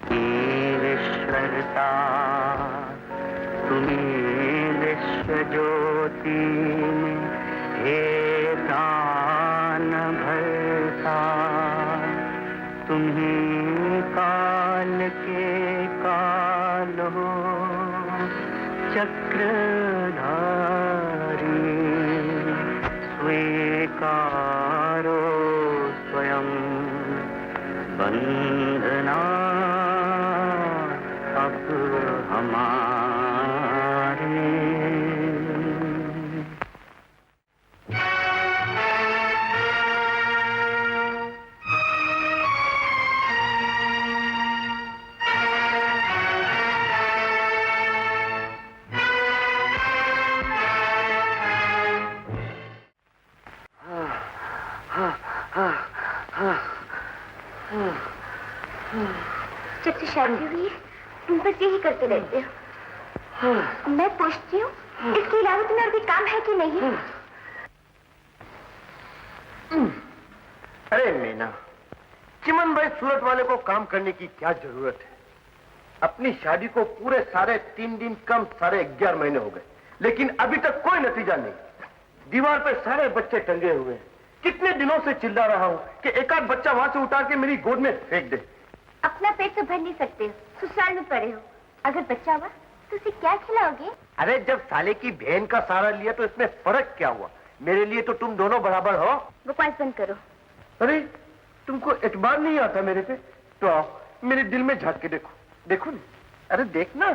ईश्वरता तुम्हें विश्व ज्योति में हे प्राण भरता, तुम्हें काल के काल हो चक्रधारी, स्वीकारो स्वयं वंदना अब हमारी। जब से शादी हुई है तुम बस यही करते रहते हो। मैं पूछती हूँ इसके अलावा तुम्हें और कोई काम है कि नहीं? अरे मीना, चिमन भाई सूरत वाले को काम करने की क्या जरूरत है? अपनी शादी को पूरे सारे 3 दिन कम सारे 11 महीने हो गए, लेकिन अभी तक कोई नतीजा नहीं। दीवार पे सारे बच्चे टंगे हुए हैं। कितने दिनों से चिल्ला रहा हूँ कि एक आध बच्चा वहां से उतार के मेरी गोद में फेंक दे। अपना पेट तो भर नहीं सकते हो, ससुराल में पड़े हो। अगर बच्चा हुआ तो उसे क्या खिलाओगे? अरे जब साले की बहन का सहारा लिया तो इसमें फर्क क्या हुआ? मेरे लिए तो तुम दोनों बराबर हो। बकवास बंद करो। अरे तुमको एतबार नहीं आता मेरे पे? तो आओ मेरे दिल में झांक के देखो। देखो ना, अरे देखना।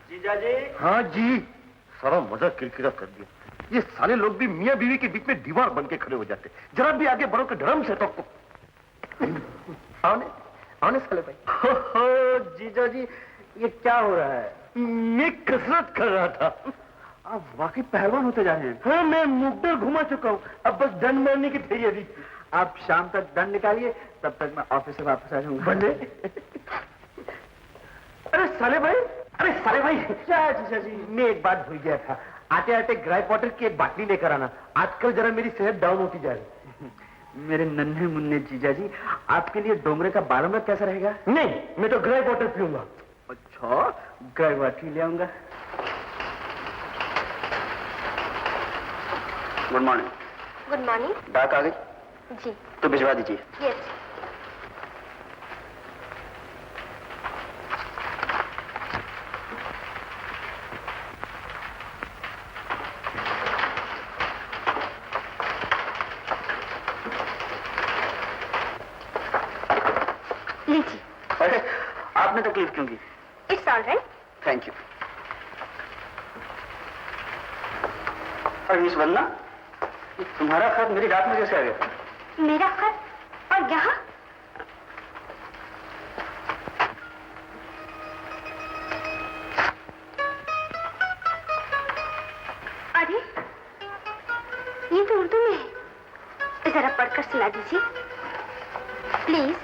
जीजा जी। हाँ जी। सारा मजा किरकिरा कर दिया। ये साले लोग भी मियां बीवी के बीच में दीवार बन के खड़े हो जाते। जरा भी आगे बढ़ो के धर्म से तो आने साले भाई। जीजा जी ये क्या हो रहा है? मैं कसरत कर रहा था। आप वाकई पहलवान होते जा रहे हैं। हाँ, मैं मुक्तर घुमा चुका हूँ, अब बस दंड मारने की तैयारी। आप शाम तक दंड निकालिए, तब तक मैं ऑफिस से वापस आ जाऊंगा। बंदे। अरे साले भाई, अरे साले भाई। क्या जीजा जी? मैं एक बात भूल गया था। आते आते ग्राई वाटर की एक बाटली लेकर आना। आजकल जरा मेरी सेहत डाउन होती जा रही। मेरे नन्हे मुन्ने जीजा जी, आपके लिए डोंगरे का बारह कैसा रहेगा? नहीं, मैं तो ग्राई वाटर पीऊंगा। अच्छा, ग्राई वाटर ले आऊंगा। Good morning. Good morning. डाक आ गई? जी। तो भिजवा दीजिए। यस। लीजिए। अरे आपने तकलीफ क्यों की? It's all right. Thank you. और मिस वंदना, तुम्हारा खत मेरी रात में कैसे आ गया? मेरा खत? और यहाँ? अरे ये तो उर्दू में है, जरा पढ़कर सुना दीजिए प्लीज।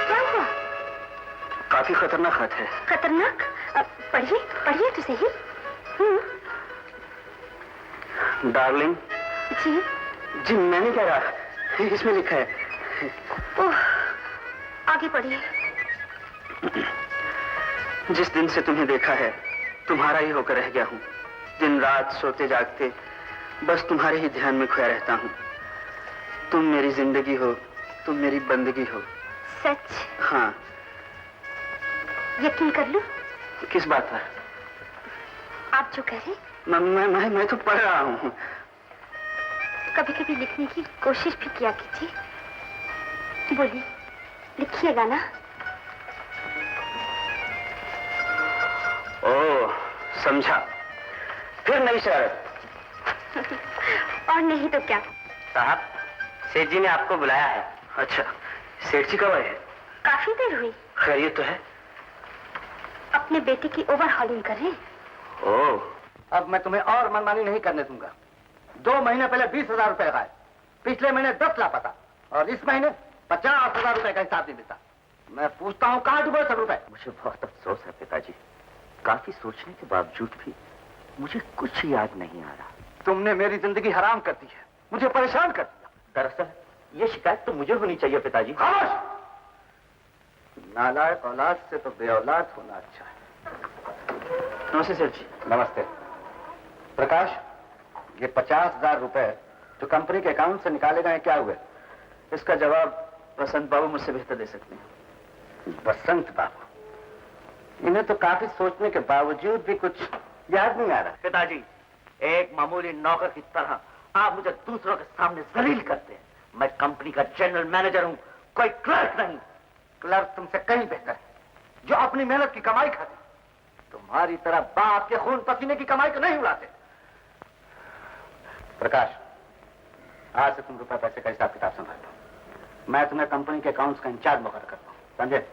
क्या हुआ? काफी खतरनाक खत है। खतरनाक? पढ़िए पढ़िए तो सही। डार्लिंग। जी। जी मैंने क्या रहा, इसमें लिखा है। ओह, आगे पढ़िए। जिस दिन से तुम्हें देखा है तुम्हारा ही होकर रह गया हूँ। दिन रात सोते जागते बस तुम्हारे ही ध्यान में खोया रहता हूँ। तुम मेरी जिंदगी हो, तुम मेरी बंदगी हो। सच? हाँ। यकीन कर लूं? किस बात पर? आप जो कह रहे। मैं तो पढ़ रहा हूँ। कभी कभी लिखने की कोशिश भी किया कीजिए। बोलिए, लिखिएगा ना? ओह, समझा। फिर नई शरारत। और नहीं तो क्या। साहब, सेठ जी ने आपको बुलाया है। अच्छा, सेठ जी कब आए हैं? काफी देर हुई। खैरियत तो है? अपने बेटे की ओवरहॉलिंग कर रहे हैं। ओह, अब मैं तुम्हें और मनमानी नहीं करने दूंगा। 2 महीने पहले 20,000 रुपए गायब, पिछले महीने 10 लापता, और इस महीने 50,000 रुपए का हिसाब नहीं देता। मैं पूछता हूँ कहाँ डूबे सब रुपए? मुझे बहुत अफसोस है पिताजी। काफी सोचने के बावजूद भी मुझे कुछ याद नहीं आ रहा। तुमने मेरी जिंदगी हराम कर दी है, मुझे परेशान कर दिया। दरअसल ये शिकायत तो मुझे होनी चाहिए पिताजी। खामोश! नालायक औलाद से तो बेऔलाद होना अच्छा है। नमस्ते सेठ जी। नमस्ते। प्रकाश, ये 50,000 रुपए जो कंपनी के अकाउंट से निकाले गए क्या हुए? इसका जवाब बसंत बाबू मुझसे बेहतर दे सकते हैं। बसंत बाबू? इन्हें तो काफी सोचने के बावजूद भी कुछ याद नहीं आ रहा। पिताजी, एक मामूली नौकर की तरह आप मुझे दूसरों के सामने जलील करते हैं। मैं कंपनी का जनरल मैनेजर हूं, कोई क्लर्क नहीं। क्लर्क तुमसे कहीं बेहतर है, जो अपनी मेहनत की कमाई खाते। तुम्हारी तरह बाप के खून पसीने की कमाई को नहीं उड़ाते। प्रकाश, आज से तुम रुपए पैसे का हिसाब किताब संभाल लो। मैं तुम्हें कंपनी के अकाउंट्स का इंचार्ज मुकर्रर करता हूं, समझे?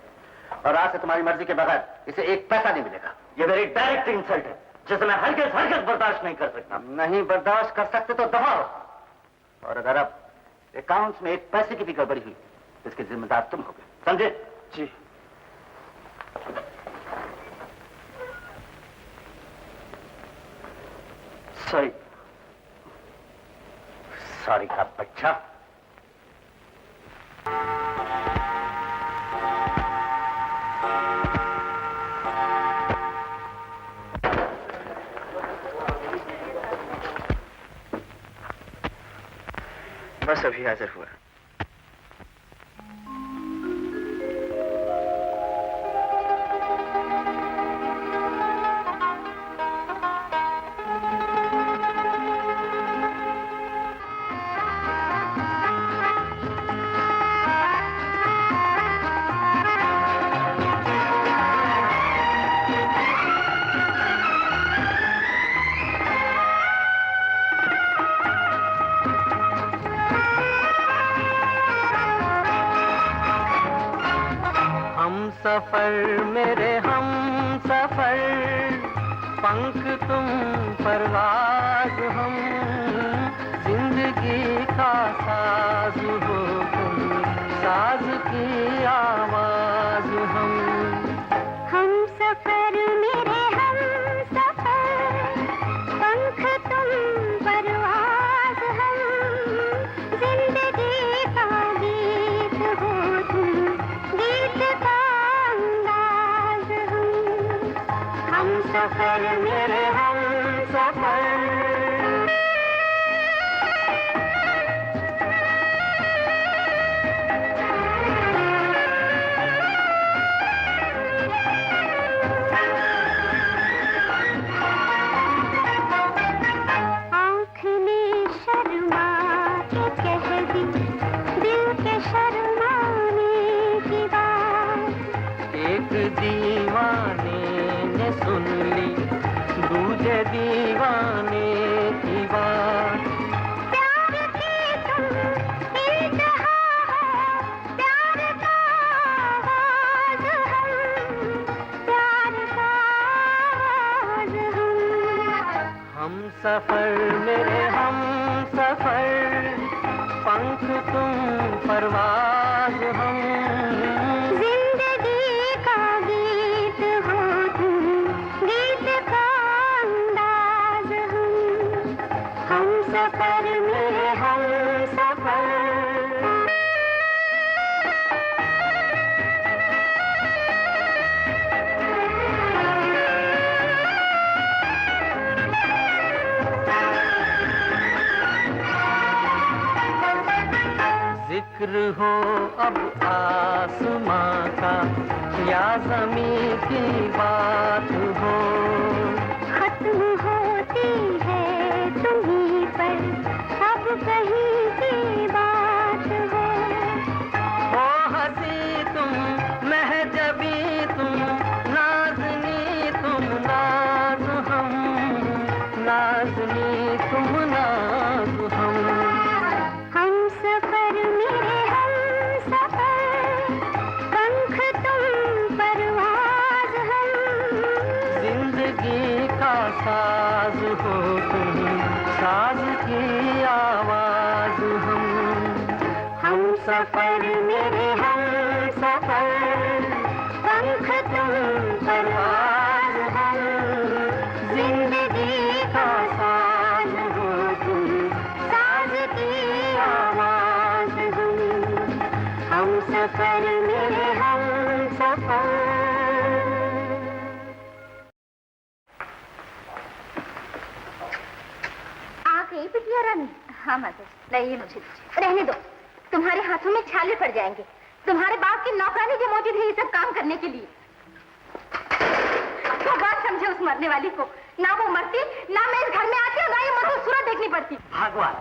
और आज से तुम्हारी मर्जी के बगैर इसे एक पैसा नहीं मिलेगा। ये मेरी डायरेक्ट इंसल्ट है, जिसे मैं हरगिज़ बर्दाश्त नहीं कर सकता। नहीं बर्दाश्त कर सकते तो दबाओ। और अगर अब अकाउंट्स में एक पैसे की भी गड़बड़ी हुई तो इसके जिम्मेदार तुम होगे, समझे? जी। सॉरी। सॉरी का बच्चा। बस अभी हाजिर हुआ। सफर मेरे हम सफर, पंख तुम परवाज हम, जिंदगी का साज हो तुम, साज की आवाज हम। हम सफर मेरे हम सफर, पंख तुम परवाज हम, जिंदगी का गीत हो तुम, गीत का हम सफर मेरे हम सफर। आँख ने शर्मा के कह दी दिल के शर्माने की बात। एक दीवाने ने सुन ली दूजे दीवाने की बात। प्यार की तुम इंतहा हो, प्यार का आवाज हम, प्यार का आवाज हम सफर मेरे हम सफर, पंख तुम परवाज हम, जिंदगी का गीत हो तुम, गीत का अंदाज हम सफर मेरे हम सफर। जिक्र हो अब आसमां का या ज़मीं की बात हो, खत्म होती है तुम्हीं पर अब कहीं की बात हो। हंसी तुम महजबी तुम, नाज़नी तुम नाज हम, नाज़नी तुम नाज हम। हम सफर मेरे हम सफर, पंख तुम परवाज हम, जिंदगी का साज हो तुम, साज की आवाज हम सफर मेरे हम सफर, पंख तुम परवाज हम, जिंदगी का साज हो तुम, साज की आवाज हम। सफर मेरे हम सफर। आ गई बिटिया रानी? हाँ माता जी। नहीं, मुझे रहने दो, तुम्हारे हाथों में छाले पड़ जाएंगे। तुम्हारे बाप की नौकरानी जो मौजूद है ये सब काम करने के लिए। तो बात समझे उस मरने वाली को, ना वो मरती, ना मैं इस घर में आती और ना ये मधुर सूरत देखनी पड़ती। भगवान,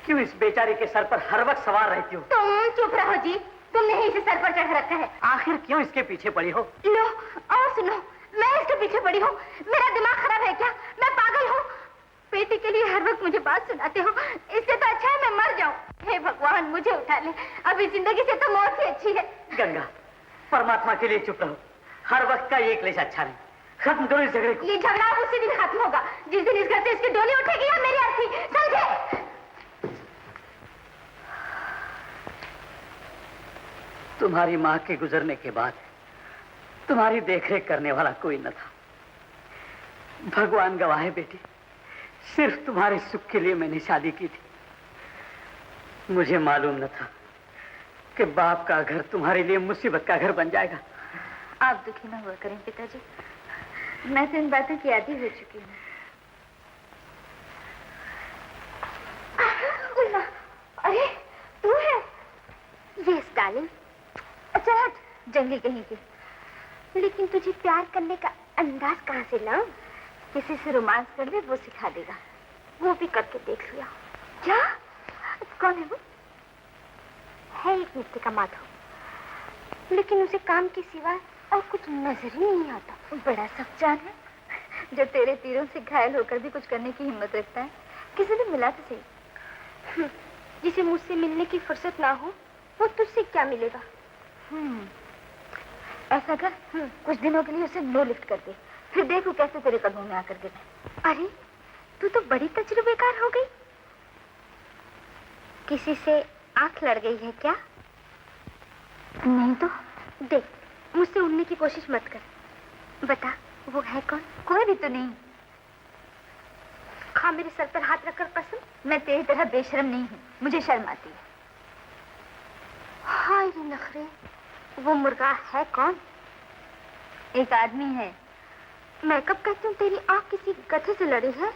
क्यों इस बेचारे के सर पर हर वक्त सवार रहती हो? तुम चुप रहो जी, तुमने ही इसे सर पर चढ़ रखा है। आखिर क्यों इसके पीछे पड़ी हो? लो और सुनो, मैं इसके पीछे पड़ी हूँ? मेरा दिमाग खराब है क्या? मैं पागल हूँ? बेटी के लिए हर वक्त मुझे बात सुनाते हो, इससे तो अच्छा है मैं मर जाऊं। हे भगवान, मुझे उठा ले, अभी जिंदगी से तो मौत ही अच्छी है। गंगा, परमात्मा के लिए चुप रहो, हर वक्त का ये क्लेश अच्छा नहीं। खत्म करो इस झगड़े को। ये झगड़ा उसी दिन खत्म होगा जिस दिन इस घर से इसकी डोली उठेगी या मेरी अर्थी, समझे? तुम्हारी माँ के गुजरने के बाद तुम्हारी देखरेख करने वाला कोई न था। भगवान गवाह है बेटी, सिर्फ तुम्हारे सुख के लिए मैंने शादी की थी। मुझे मालूम न था कि बाप का घर तुम्हारे लिए मुसीबत का घर बन जाएगा। आप दुखी न हुआ करें पिताजी, मैं तो इन बातों की आदी हो चुकी हूँ। अरे तू है? ये स्टालिन, अच्छा हट, जंगली कहीं के। लेकिन तुझे प्यार करने का अंदाज कहाँ से लाऊं? किसी से रोमांस कर ले, वो सिखा देगा। वो भी करके देख लिया। क्या? कौन है वो? है एक मिट्टी का माधव, लेकिन उसे काम के सिवा और कुछ नजर ही नहीं आता। बड़ा सच्चान है, जो तेरे तीरों से घायल होकर भी कुछ करने की हिम्मत रखता है। किसी दिन मिला तो सही। जिसे मुझसे मिलने की फुर्सत ना हो, वो तुझसे क्या मिलेगा? ऐसा कर, कुछ दिनों के लिए उसे नो लिफ्ट कर दे, फिर देखो कैसे तेरे कदमों में आकर गिरे। अरे तू तो बड़ी तजुर्बेकार हो गई। किसी से आंख लड़ गई है क्या? नहीं तो देख, मुझसे उड़ने की कोशिश मत कर। बता, वो है कौन? कोई भी तो नहीं। खा मेरे सर पर हाथ रखकर कसम, मैं तेरी तरह बेशर्म नहीं हूँ, मुझे शर्म आती है। हाय रे नखरे, वो मुर्गा है कौन? एक आदमी है। मैं कब कहती हूँ तेरी आंख किसी गधे से लड़ी है?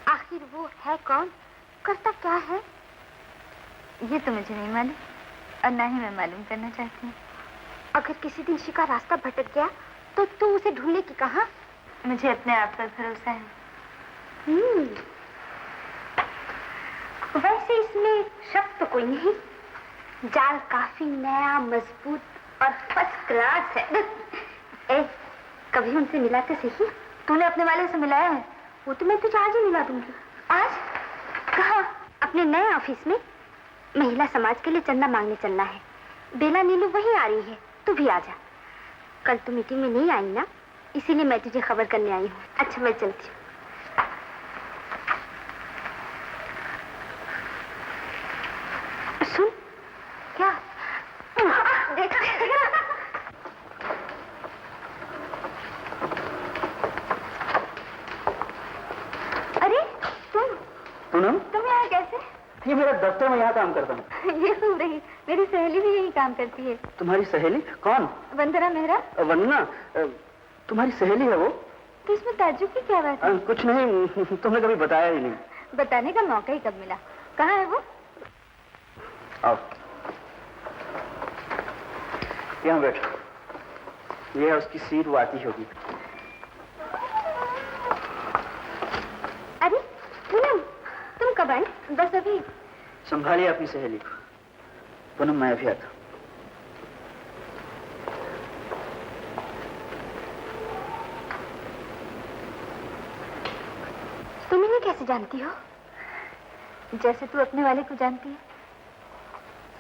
आखिर वो है कौन, करता क्या है? ये तो मुझे नहीं मालूम और ना ही मैं मालूम करना चाहती हूँ। अगर किसी दिन शिकार रास्ता भटक गया तो तू उसे ढूंढने की कहा? मुझे अपने आप पर भरोसा है। वैसे इसमें शक तो कोई नहीं। जाल काफी नया, मजबूत और फर्स्ट क्लास है। ए, कभी उनसे मिला तो सही। तूने अपने वाले से मिलाया है? वो तो मैं तुझे आज ही मिला दूंगी। आज? कहाँ? अपने नए ऑफिस में। महिला समाज के लिए चंदा मांगने चलना है। बेला नीलू वहीं आ रही है, तू भी आ जा। कल तू मीटिंग में नहीं आई ना, इसीलिए मैं तुझे खबर करने आई हूँ। अच्छा, मैं चलती हूँ। सुन, क्या? देख, अरे तुम यहाँ कैसे? ये मेरा दफ्तर में यहाँ काम करता हूँ। ये सुन रही, मेरी सहेली भी यही काम करती है। तुम्हारी सहेली? कौन? वंदना मेहरा। वंदना तुम्हारी सहेली है वो? तो इसमें ताज्जुब की क्या बात है? कुछ नहीं, तुमने कभी बताया ही नहीं। बताने का मौका ही कब मिला? कहाँ है वो? आओ, यहाँ बैठो। ये है उसकी सीट, वो आती होगी। अरे पूनम, तुम कब आए? बस अभी। संभालिए अपनी सहेली को। पूनम, मैं अभी आता हूं। तुम इन्हें कैसे जानती हो? जैसे तू अपने वाले को जानती है।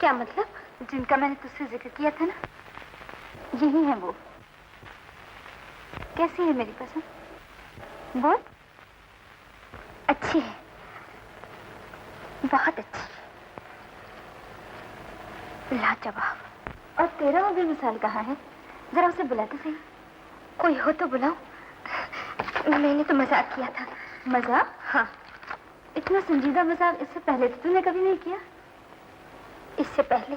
क्या मतलब? जिनका मैंने तुझसे जिक्र किया था ना, यही है वो। कैसी है मेरी पसंद? बोल। अच्छी है, बहुत अच्छी, लाजवाब। और तेरा वो बेमिसाल कहाँ है? जरा उसे बुला तो सही। कोई हो तो बुलाओ। मैंने तो मजाक किया था। मजाक? हाँ। इतना संजीदा मजाक इससे पहले तो तूने कभी नहीं किया। इससे पहले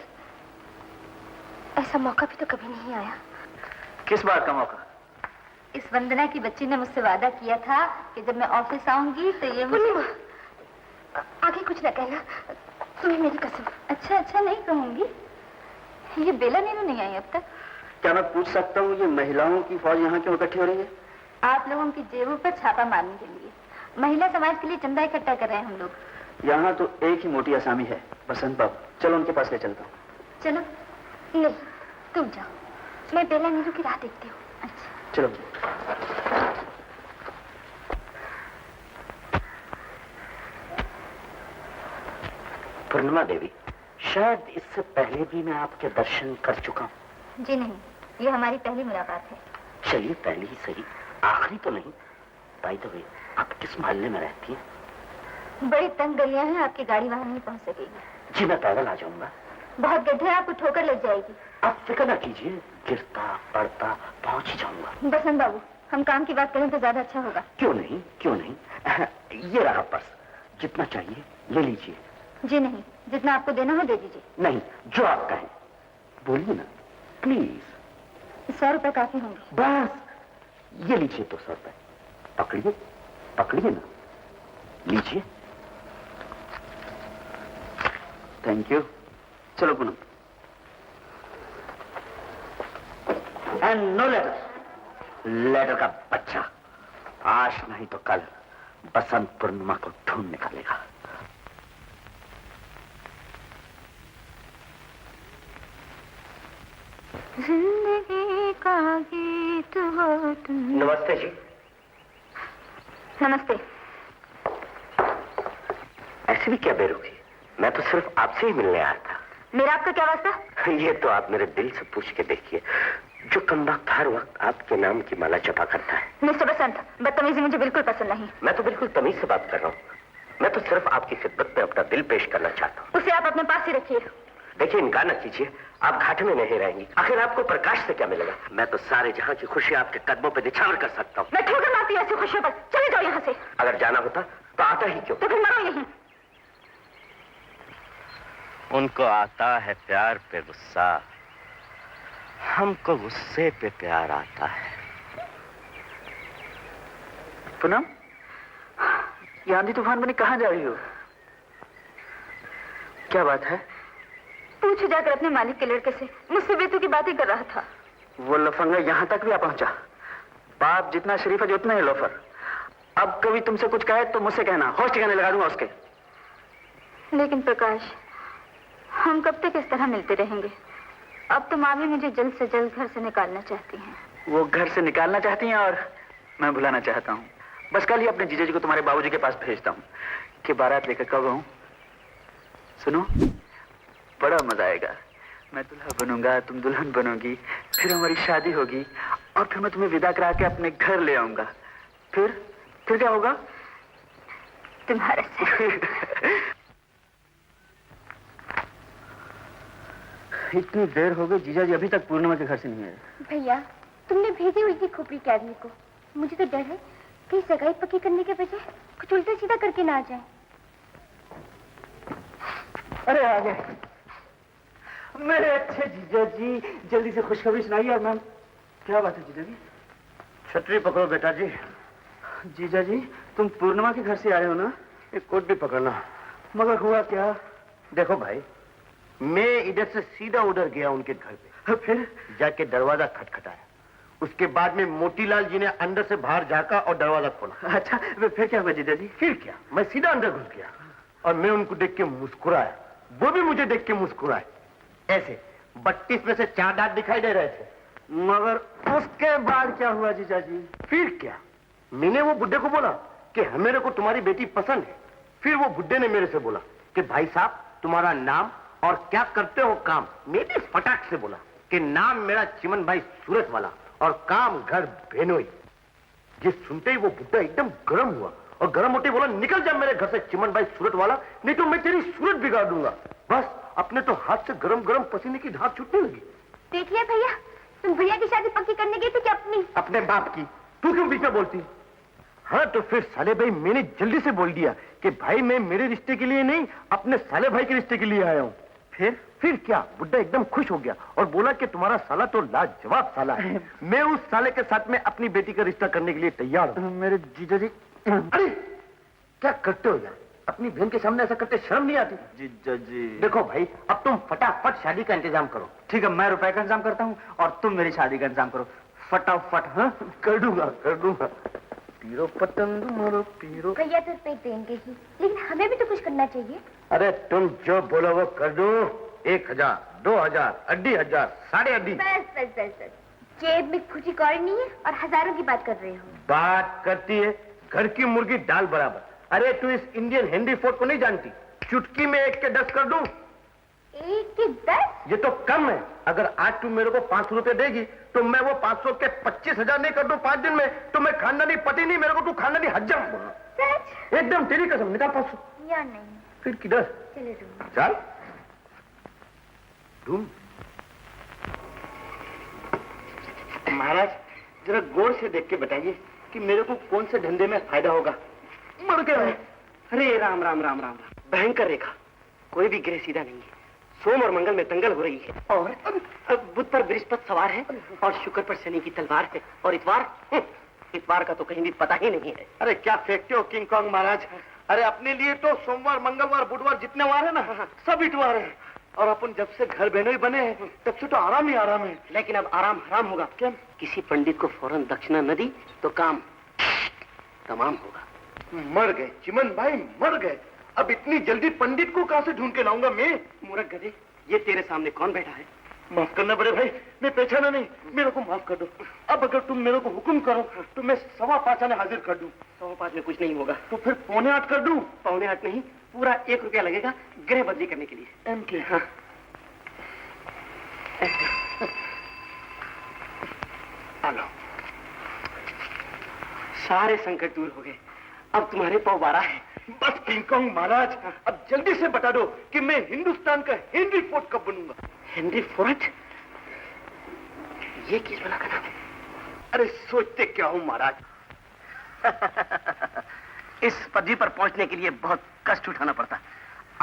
ऐसा मौका भी तो कभी नहीं आया। किस बात का मौका? इस वंदना की बच्ची ने मुझसे वादा किया था कि जब मैं ऑफिस आऊंगी तो ये आगे कुछ न कहना, तुम्हें मेरी कसम। अच्छा अच्छा, नहीं कहूंगी। ये बेला नीरू नहीं आई अब तक। क्या मैं पूछ सकता हूँ ये महिलाओं की फौज यहाँ क्यों इकट्ठी हो रही है? आप लोगों की जेबों पर छापा मारने के लिए। महिला समाज के लिए चंदा इकट्ठा कर रहे हैं हम लोग। यहाँ तो एक ही मोटी आसामी है, बसंत बाबू। चलो उनके पास ले चलता हूँ। चलो। नहीं, तुम जाओ, मैं बेला नीरू की राह देखती हूँ। अच्छा चलो। पूर्णिमा देवी, शायद इससे पहले भी मैं आपके दर्शन कर चुका हूँ। जी नहीं, ये हमारी पहली मुलाकात है। चलिए पहले ही सही, आखिरी तो नहीं। बाय द वे, आप किस मोहल्ले में रहती हैं? बड़ी तंग गलियां हैं, आपकी गाड़ी वहां नहीं पहुंच सकेगी। जी मैं पैदल आ जाऊंगा। बहुत गड्ढे हैं, आपको ठोकर लग जाएगी। आप फिक्र ना कीजिए, गिरता पड़ता पहुंच ही जाऊंगा। बसंत बाबू, हम काम की बात करें तो ज्यादा अच्छा होगा। क्यों नहीं, क्यों नहीं। ये रहा पर्स, जितना चाहिए ले लीजिए। जी नहीं, जितना आपको देना हो दे दीजिए। नहीं, जो आप कहें। बोलिए ना प्लीज। 100 रुपए काफी होंगे। बस ये लीजिए 200 रुपए। पकड़िए पकड़िए ना, लीजिए। Thank you. चलो Poonam. And no letter. Letter का बच्चा आज नहीं तो कल बसंत पूर्णिमा को ढूंढ निकालेगा। जिंदगी का गीत हो तुम। नमस्ते जी। नमस्ते। ऐसे भी क्या बेरुखी, मैं तो सिर्फ आपसे ही मिलने आया था। मेरा आपका क्या वास्ता? ये तो आप मेरे दिल से पूछ के देखिए, जो कमबख्त हर वक्त आपके नाम की माला जपा करता है। मिस्टर बसंत, बदतमीजी मुझे बिल्कुल पसंद नहीं। मैं तो बिल्कुल तमीज से बात कर रहा हूँ। मैं तो सिर्फ आपकी खिदमत में अपना दिल पेश करना चाहता हूँ। उसे आप अपने पास ही रखिए। देखिए, इनकार न कीजिए, आप घाटे में नहीं रहेंगी। आखिर आपको प्रकाश से क्या मिलेगा? मैं तो सारे जहां की खुशी आपके कदमों पे निछावर कर सकता हूँ। मैं ठोकर मारती ऐसी खुशियों पर। चले जाओ यहाँ से। अगर जाना होता तो आता ही क्यों? तो फिर मरो यहीं। उनको आता है प्यार पे गुस्सा, हमको गुस्से पे प्यार आता है। पूनम, ये आंधी तूफान बनी कहाँ जा रही हो? क्या बात है? पूछो जाकर अपने मालिक के लड़के से, मुझसे बेतु की बातें कर रहा था। वो लफंगा यहाँ तक भी आ पहुंचा। बाप जितना शरीफ है उतना ही लोफर। अब कभी तुमसे कुछ कहे तो मुझसे कहना, होश ठिकाने लगा दूंगा उसके। लेकिन प्रकाश, हम कब तक इस तरह मिलते रहेंगे? अब तो माँ भी मुझे जल्द से जल्द घर से निकालना चाहती हैं। वो घर से निकालना चाहती हैं और मैं भुलाना चाहता हूँ। बस कल ही अपने जीजा जी को तुम्हारे बाबूजी के पास भेजता हूँ कि बारात लेकर कब आऊं। सुनो, बड़ा मजा आएगा। मैं दूल्हा बनूंगा, तुम दुल्हन बनोगी, फिर हमारी शादी होगी और फिर मैं तुम्हें विदा करा के अपने घर ले आऊंगा। फिर क्या होगा? तुम्हारा सर। इतनी देर हो गई, जीजा जी अभी तक पूर्णिमा के घर से नहीं आए। भैया, तुमने भेजी हुई थी खोपड़ी के आदमी को। मुझे तो डर है कि सगाई पक्की करने के बजाय कुछ उल्टा सीधा करके ना आ जाए। अरे आ गए मेरे अच्छे जीजा जी, जल्दी से खुशखबरी सुनाइए। और मैम, क्या बात है जीजा जी? छतरी पकड़ो बेटा जी। जीजा जी, तुम पूर्णिमा के घर से आए हो ना? एक कोट भी पकड़ना। मगर हुआ क्या? देखो भाई, मैं इधर से सीधा उधर गया उनके घर पे, फिर जाके दरवाजा खटखटाया। उसके बाद में मोतीलाल जी ने अंदर से बाहर झांका और दरवाजा खोला। अच्छा, फिर क्या हुआ जीजा जी? फिर क्या, मैं सीधा अंदर घुस गया और मैं उनको देख के मुस्कुराया, वो भी मुझे देख के मुस्कुराए। ऐसे 32 में से 4 दांत दिखाई दे रहे थे। मगर उसके बाद क्या हुआ जीजा जी? फिर क्या, मैंने वो बुड्ढे को बोला कि मेरे को तुम्हारी बेटी पसंद है। फिर वो बुड्ढे ने मेरे से बोला कि भाई साहब, तुम्हारा नाम और क्या करते हो काम। मैं भी फटाक से बोला कि नाम मेरा चिमन भाई सूरत वाला और काम घर भेनोई। ये सुनते ही वो बुड्ढा एकदम गर्म हुआ और गर्म होते बोला, निकल जा मेरे घर से चिमन भाई सूरत वाला, नहीं तो मैं तेरी सूरत बिगाड़ दूंगा। बस अपने तो हाथ से गरम गरम पसीने की धार छूटने लगी। देख लिया भैया, तुम भैया की शादी पक्की करने गए थे कि अपनी? अपने बाप की। तू क्यों बीच में बोलती? हाँ तो फिर साले भाई, मैंने जल्दी से बोल दिया कि भाई मैं मेरे रिश्ते के लिए नहीं, अपने साले भाई के रिश्ते के लिए आया हूँ। फिर क्या, बुड्ढा एकदम खुश हो गया और बोला कि तुम्हारा साला तो लाजवाब साला है। मैं उस साले के साथ में अपनी बेटी का रिश्ता करने के लिए तैयार हूँ। मेरे जीजा जी। अरे क्या करते हो यार, अपनी बहन के सामने ऐसा करते शर्म नहीं आती? जीजा जी। देखो भाई, अब तुम फटाफट शादी का इंतजाम करो। ठीक है, मैं रुपए का इंतजाम करता हूँ और तुम मेरी शादी का इंतजाम करो फटाफट। हाँ, कर दूंगा। पीरो पतंग मारो पीरो। भैया तो रुपए देंगे ही, लेकिन हमें भी तो कुछ करना चाहिए। अरे तुम जो बोलो वो कर दो। 1000, 2000, 1000, 10.5। बस जेब में खुशी कौड़ी नहीं है और हजारों की बात कर रहे हो। बात करती है घर की मुर्गी दाल बराबर। अरे तू इस इंडियन हेनरी फोर्ड को नहीं जानती? चुटकी में 1 के 10 कर दूं। 1 के 10? ये तो कम है। अगर आज तू मेरे को 500 रुपए देगी तो मैं वो 500 के 25,000 नहीं कर दूं 5 दिन में, तो मैं खानदानी पति नहीं, मेरे को तू खानदानी हज्जम बोलना। सच? एकदम तेरी कसम। निकाल 500। या नहीं? फिर किधर? चले दूंगा। चल तुम। महाराज जरा गौर से देख के बताइए कि मेरे को कौन से धंधे में फायदा होगा। मर गया है। अरे राम राम राम राम। भयंकर रेखा, कोई भी ग्रह सीधा नहीं है। सोम और मंगल में दंगल हो रही है, और बुध पर बृहस्पति सवार है, और शुक्र पर शनि की तलवार है, और इतवार का तो कहीं भी पता ही नहीं है। अरे क्या फेंकते हो किंग कॉन्ग महाराज? अरे अपने लिए तो सोमवार, मंगलवार, बुधवार जितने वार है ना, सब इतवार है। और अपन जब से घर बहनोई बने हैं तब से तो आराम ही आराम है। लेकिन अब आराम हराम होगा। क्या? किसी पंडित को फौरन दक्षिणा न दी तो काम तमाम होगा। मर गए चिमन भाई, मर गए। अब इतनी जल्दी पंडित को कहां से ढूंढ के लाऊंगा मैं? मूर्ख गधे, ये तेरे सामने कौन बैठा है? माफ करना बड़े भाई, मैं पहचाना नहीं, मेरे को माफ कर दो। अब अगर तुम मेरे को हुक्म करो तो मैं 5:15 आने हाजिर कर दूं। 5:15 में कुछ नहीं होगा। तो फिर 7:45 कर दूं? 7:45 नहीं, पूरा 1 रुपया लगेगा ग्रह बदली करने के लिए। एम के? हाँ। हेलो। सारे संकट दूर हो गए, अब तुम्हारे पाँव 12 है। बस किंग कॉन्ग महाराज, अब जल्दी से बता दो कि मैं हिंदुस्तान का हेनरी फोर्ड कब बनूंगा? Henry Ford? ये किस बला का नाम है? अरे सोचते क्या हूं महाराज। इस पदवी पर पहुंचने के लिए बहुत कष्ट उठाना पड़ता है।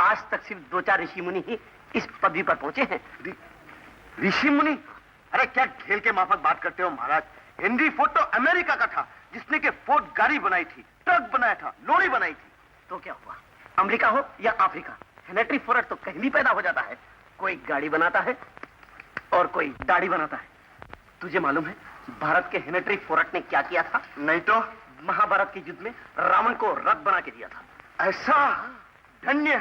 आज तक सिर्फ 2-4 ऋषि मुनि ही इस पदवी पर पहुंचे हैं। ऋषि मुनि? अरे क्या खेल के माफक बात करते हो महाराज। हेनरी फोर्ड तो अमेरिका का था, जिसने के फोर्ड गाड़ी बनाई थी, ट्रक बनाया था, लोरी बनाई थी। तो क्या हुआ, अमेरिका हो या अफ्रीका, हेनरी फोर्ड तो कहीं भी पैदा हो जाता है। कोई गाड़ी बनाता है और कोई दाढ़ी बनाता है। तुझे मालूम है भारत के हेनरी फोर्ड ने क्या किया था? नहीं तो? महाभारत के युद्ध में रावण को रथ बना के दिया था। ऐसा? धन्य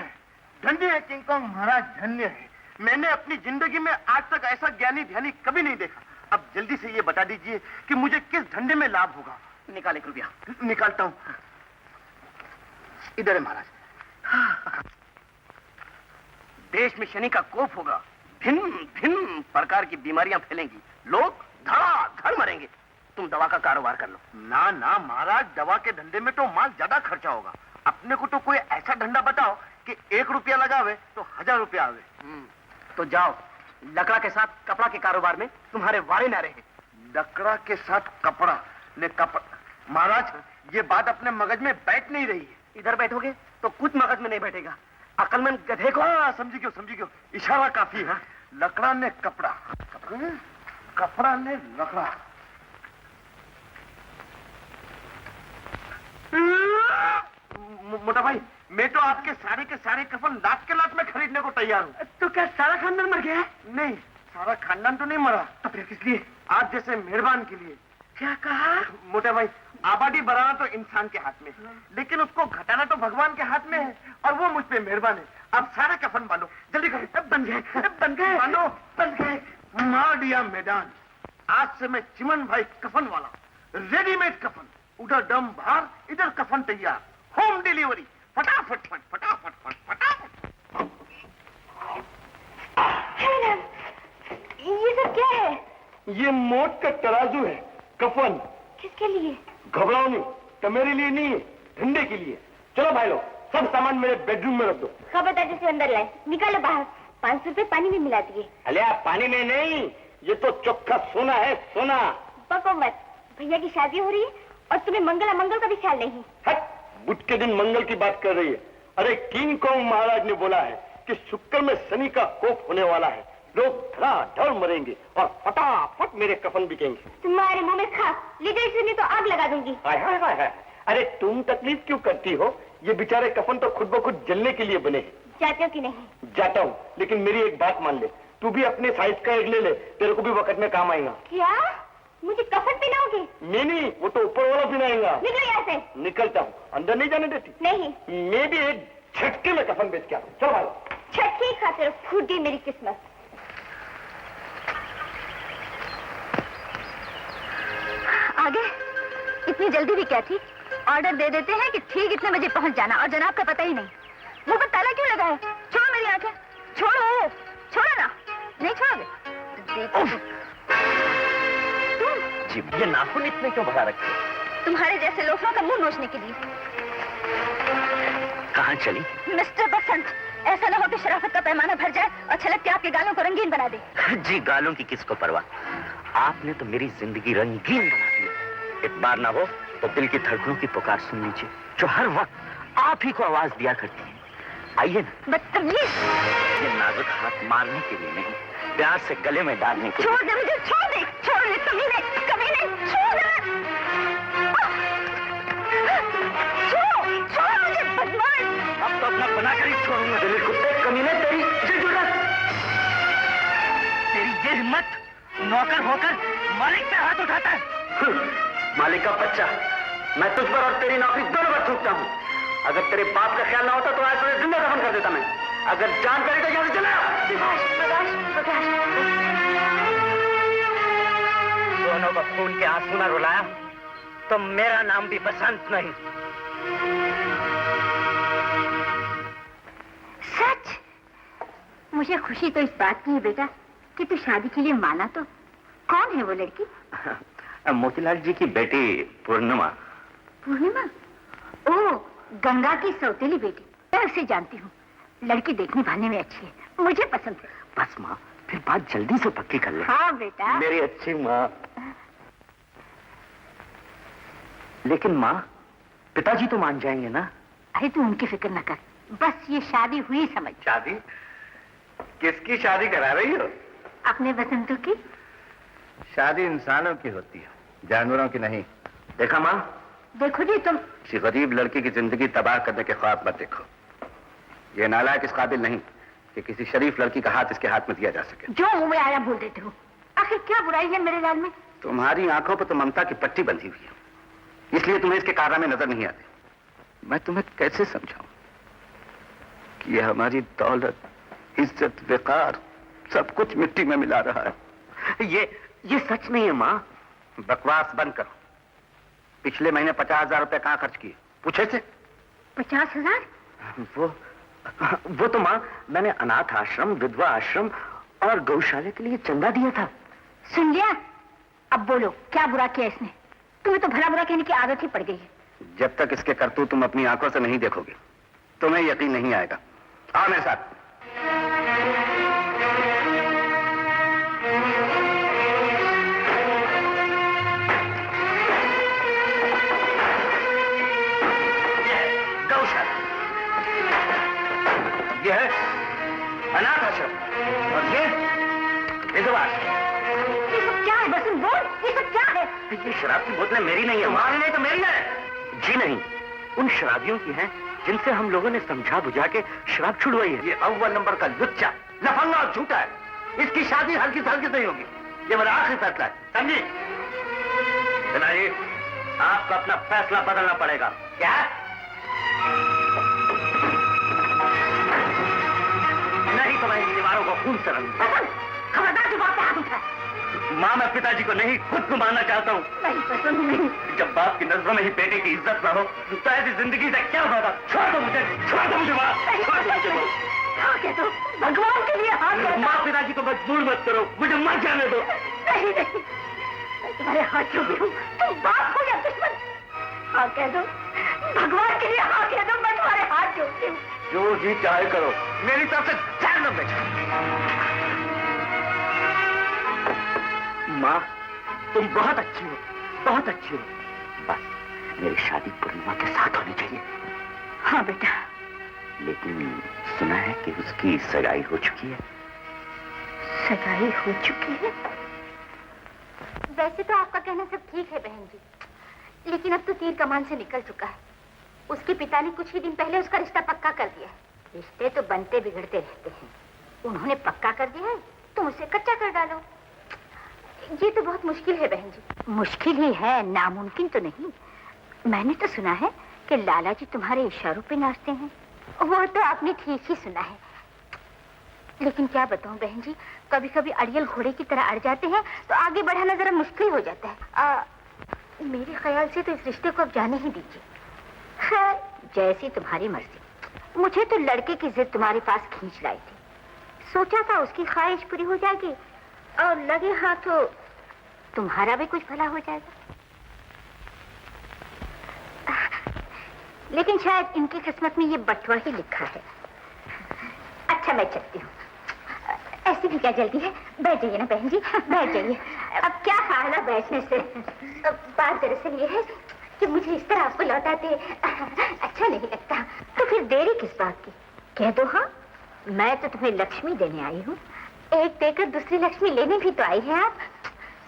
है किंग कॉन्ग महाराज, धन्य है। मैंने अपनी जिंदगी में आज तक ऐसा ज्ञानी ध्यानी कभी नहीं देखा। अब जल्दी से ये बता दीजिए कि मुझे किस धंधे में लाभ होगा। निकाल 1 रुपया। निकालता हूं। इधर है महाराज। देश में शनि का कोप होगा, भिन्न भिन्न प्रकार की बीमारियां फैलेंगी, लोग धड़ाधड़ मरेंगे। तुम दवा का कारोबार कर लो। ना ना महाराज, दवा के धंधे में तो माल ज्यादा खर्चा होगा। अपने को तो कोई ऐसा धंधा बताओ कि 1 रुपया लगावे तो 1000 रुपया आवे। तो जाओ, लकड़ा के साथ कपड़ा के कारोबार में तुम्हारे वारे न रहे। लकड़ा के साथ कपड़ा ने कपड़ा? महाराज ये बात अपने मगज में बैठ नहीं रही है। इधर बैठोगे तो कुछ मगज में नहीं बैठेगा। अकलमंद गधे को। समझी क्यों, इशारा काफी है। लकड़ा ने कपड़ा, कपड़ा ने लकड़ा। मोटा भाई, मैं तो आपके सारे के सारे कफन लाख के लाख में खरीदने को तैयार हूँ। तो क्या सारा खानदान मर गया? नहीं, सारा खानदान तो नहीं मरा। तो फिर किस लिए? आप जैसे मेहरबान के लिए। क्या कहा? मोटे भाई, आबादी बढ़ाना तो इंसान के हाथ में है, लेकिन उसको घटाना तो भगवान के हाथ में है, और वो मुझ पे मेहरबान है। अब सारा कफन बांधो, जल्दी करो। बन गए बांधो, बन गए। मार दिया मैदान। आज से मैं चिमन भाई कफन वाला, रेडीमेड कफन। उधर दम बाहर, इधर कफन तैयार, होम डिलीवरी। फटाफट फट, फटाफट फट, फटाफट। ये सब क्या है? ये मौत का तराजू है। कफन किसके लिए? घबराओ नहीं, तो मेरे लिए नहीं है, धंधे के लिए। चलो भाई लोग, सब सामान मेरे बेडरूम में रख दो। खबरदार से अंदर लाए, निकालो बाहर। 500 रुपए पानी में मिला दिए। अरे आप पानी में नहीं, ये तो चोखा सोना है, सोना। बको मत, भैया की शादी हो रही है और तुम्हें मंगल अमंगल का भी ख्याल नहीं। हट, बुध के दिन मंगल की बात कर रही है। अरे किंग कॉन्ग महाराज ने बोला है कि शुक्र में शनि का कोप होने वाला है। लोग धड़ाधड़ मरेंगे और फटाफट मेरे कफन बिकेंगे। तुम्हारे मुंह में खा, लेकिन सुनी तो आग लगा दूंगी। हाय हाय हाय हाय, अरे तुम तकलीफ क्यों करती हो? ये बेचारे कफन तो खुद ब खुद जलने के लिए बने हैं। जाते हो कि नहीं? जाता हूँ, लेकिन मेरी एक बात मान ले, तू भी अपने साइज का एक ले ले, तेरे को भी वक्त में काम आएगा। क्या मुझे कफन पहनाओगे? नहीं, वो तो ऊपर वाला पहनाएगा। निकलो यहाँ से। निकलता हूँ, अंदर नहीं जाने देती? नहीं। मैं भी एक झटके में कफन बेच के आता हूँ। चलो भाई। छटके खाते रहो, फूट गई मेरी किस्मत। आगे इतनी जल्दी भी क्या थी? ऑर्डर दे देते हैं कि ठीक इतने बजे पहुंच जाना, और जनाब का पता ही नहीं। मुंह पर ताला क्यों लगा है? छोड़ो मेरी आंखें, छोड़ो, छोड़ो ना। नहीं छोड़ोगे? जी, ये नाखून इतने क्यों बढ़ा रखे? तुम्हारे जैसे लोगों का मुंह नोचने के लिए। कहाँ चली? मिस्टर बसंत, ऐसा ना हो कि शराफत का पैमाना भर जाए और छलक के आपके गालों को रंगीन बना दे। जी, गालों की किसको परवाह? आपने तो मेरी जिंदगी रंगीन बना दी। एक बार ना हो तो दिल की धड़कनों की पुकार सुन लीजिए, जो हर वक्त आप ही को आवाज दिया करती है। आइए ना। बदतमीज। ये नाजुक हाथ मारने के लिए नहीं, प्यार से गले में डालने के लिए। छोड़ दे मुझे, छोड़ दे, छोड़ दे, कमीने, कमीने, छोड़ दे। छोड़ मुझे, बदमाश। अब तो अपना बना कर ही छोड़ूंगा। दिल कुत्ते, कमीने, तेरी ये हिम्मत, नौकर होकर मालिक पे हाथ उठाता है। मालिक का बच्चा, मैं तुझ पर और तेरी नौकरी दोनों पर थूकता हूँ। अगर तेरे बाप का ख्याल ना होता तो आज तुझे जिंदा दफन कर देता मैं। अगर जान करे तो यहाँ से चला। दोनों को खून के आंसू न रुलाया तो मेरा नाम भी बसंत नहीं। सच? मुझे खुशी तो इस बात की है बेटा कि तू शादी के लिए माना तो। कौन है वो लड़की? मोतीलाल जी की बेटी पूर्णिमा। पूर्णिमा? ओ, गंगा की सौतेली बेटी। मैं उसे जानती हूँ। लड़की देखने भालने में अच्छी है, मुझे पसंद है। बस माँ, फिर बात जल्दी से पक्की कर ले। हाँ बेटा। मेरी अच्छी माँ। लेकिन माँ, पिताजी तो मान जाएंगे ना? अरे तू उनकी फिक्र न कर, बस ये शादी हुई समझ। शादी? किसकी शादी करा रही हो? अपने बसंतों की। शादी इंसानों की होती है, जानवरों की नहीं। देखा माँ? देखो जी तुम। किसी गरीब लड़की की जिंदगी तबाह करने के ख्वाब मत देखो। ये नालायक इस काबिल नहीं कि किसी शरीफ लड़की का हाथ इसके हाथ में दिया जा सके। जो मुंह में आया बोल देते हो। आखिर क्या बुराई है मेरे लाल में? तुम्हारी आंखों पर तो ममता की पट्टी बंधी हुई है, इसलिए तुम्हें इसके कारनामे नजर नहीं आते। मैं तुम्हें कैसे समझाऊं कि ये हमारी दौलत, इज्जत, विकार सब कुछ मिट्टी में मिला रहा है। ये सच नहीं है माँ। बकवास बंद करो। पिछले महीने 50,000 रुपए कहाँ खर्च किए? पूछे से? 50,000? वो तो माँ, मैंने अनाथ आश्रम, विधवा आश्रम और गौशाला के लिए चंदा दिया था। सुन लिया? अब बोलो, क्या बुरा किया इसने? तुम्हें तो भला बुरा कहने की आदत ही पड़ गई है। जब तक इसके करतूत तुम अपनी आंखों से नहीं देखोगे तुम्हें यकीन नहीं आएगा। आओ मेरे साथ। गौशाला, ये है अनाथ आश्रम और ये विधवा आश्रम। ये सब क्या है बसंत? बोल, ये सब क्या है? ये शराब की बोतलें मेरी नहीं है। तुम्हारी नहीं तो मेरी है। जी नहीं, उन शराबियों की हैं जिनसे हम लोगों ने समझा बुझा के शराब छुड़वाई है। ये अव्वल नंबर का लुच्चा, लफंगा और झूठा है। इसकी शादी हल्की हल्की नहीं होगी। ये मेरा आखिरी फैसला है, समझी? जी, आपको अपना फैसला बदलना पड़ेगा। क्या? नहीं तो मैं इन दीवारों को खून से रंग। खबरदार, बात पे हाथ उठा। माँ, मैं पिताजी को नहीं, खुद को मारना चाहता हूँ। नहीं पसंद नहीं। जब बाप की नजरों में ही बेटे की इज्जत ना हो तो ऐसी जिंदगी से क्या फायदा? छोड़ दो मुझे, छोड़ दो मुझे माँ, छोड़ दो मुझे। हाँ कह दो, भगवान के लिए हाँ कह दो। माँ, पिताजी को मजबूर मत करो, मुझे मर जाने दो। नहीं नहीं, मैं तुम्हारे हाथ जोड़ती हूँ। तुम बाप हो या दुश्मन, हाँ कह दो। भगवान के लिए हाँ कह दो, मैं तुम्हारे हाथ जोड़ती हूँ। जो जी चाहे करो, मेरी तरफ से ध्यान न बेचो। माँ, तुम बहुत अच्छी हो, बहुत अच्छी हो। बस मेरी शादी पूर्णिमा के साथ होनी चाहिए। हाँ बेटा। लेकिन सुना है कि उसकी सगाई हो चुकी है। सगाई हो चुकी है? वैसे तो आपका कहना सब ठीक है बहन जी, लेकिन अब तो तीर कमान से निकल चुका है। उसके पिता ने कुछ ही दिन पहले उसका रिश्ता पक्का कर दिया है। रिश्ते तो बनते बिगड़ते रहते हैं। उन्होंने पक्का कर दिया है, तुम उसे कच्चा कर डालो। ये तो बहुत मुश्किल है बहन जी। मुश्किल ही है, नामुमकिन तो नहीं। मैंने तो सुना है कि लाला जी तुम्हारे इशारों पे नाचते हैं। वो तो आपने ठीक ही सुना है, लेकिन क्या बताऊं बहन जी, कभी कभी अड़ियल घोड़े की तरह अड़ जाते हैं तो आगे बढ़ाना जरा मुश्किल हो जाता है। मेरे ख्याल से तो इस रिश्ते को अब जाने ही दीजिए। खैर, जैसी तुम्हारी मर्जी। मुझे तो लड़के की जिद तुम्हारे पास खींच लाई थी। सोचा था उसकी ख्वाहिश पूरी हो जाएगी और लगे हाँ तो तुम्हारा भी कुछ भला हो जाएगा। लेकिन शायद इनकी किस्मत में ये बटवा ही लिखा है। अच्छा, मैं चलती हूँ। ऐसी भी क्या जल्दी है? बैठ जाइए ना बहन जी, बैठ जाइए। अब क्या हाल है बैठने से? बात दरअसल ये है कि मुझे इस तरह आपको लौटाते अच्छा नहीं लगता। तो फिर देरी किस बात की? कह दो हाँ, मैं तो तुम्हें लक्ष्मी देने आई हूँ। एक देकर दूसरी लक्ष्मी लेने भी तो आई है आप।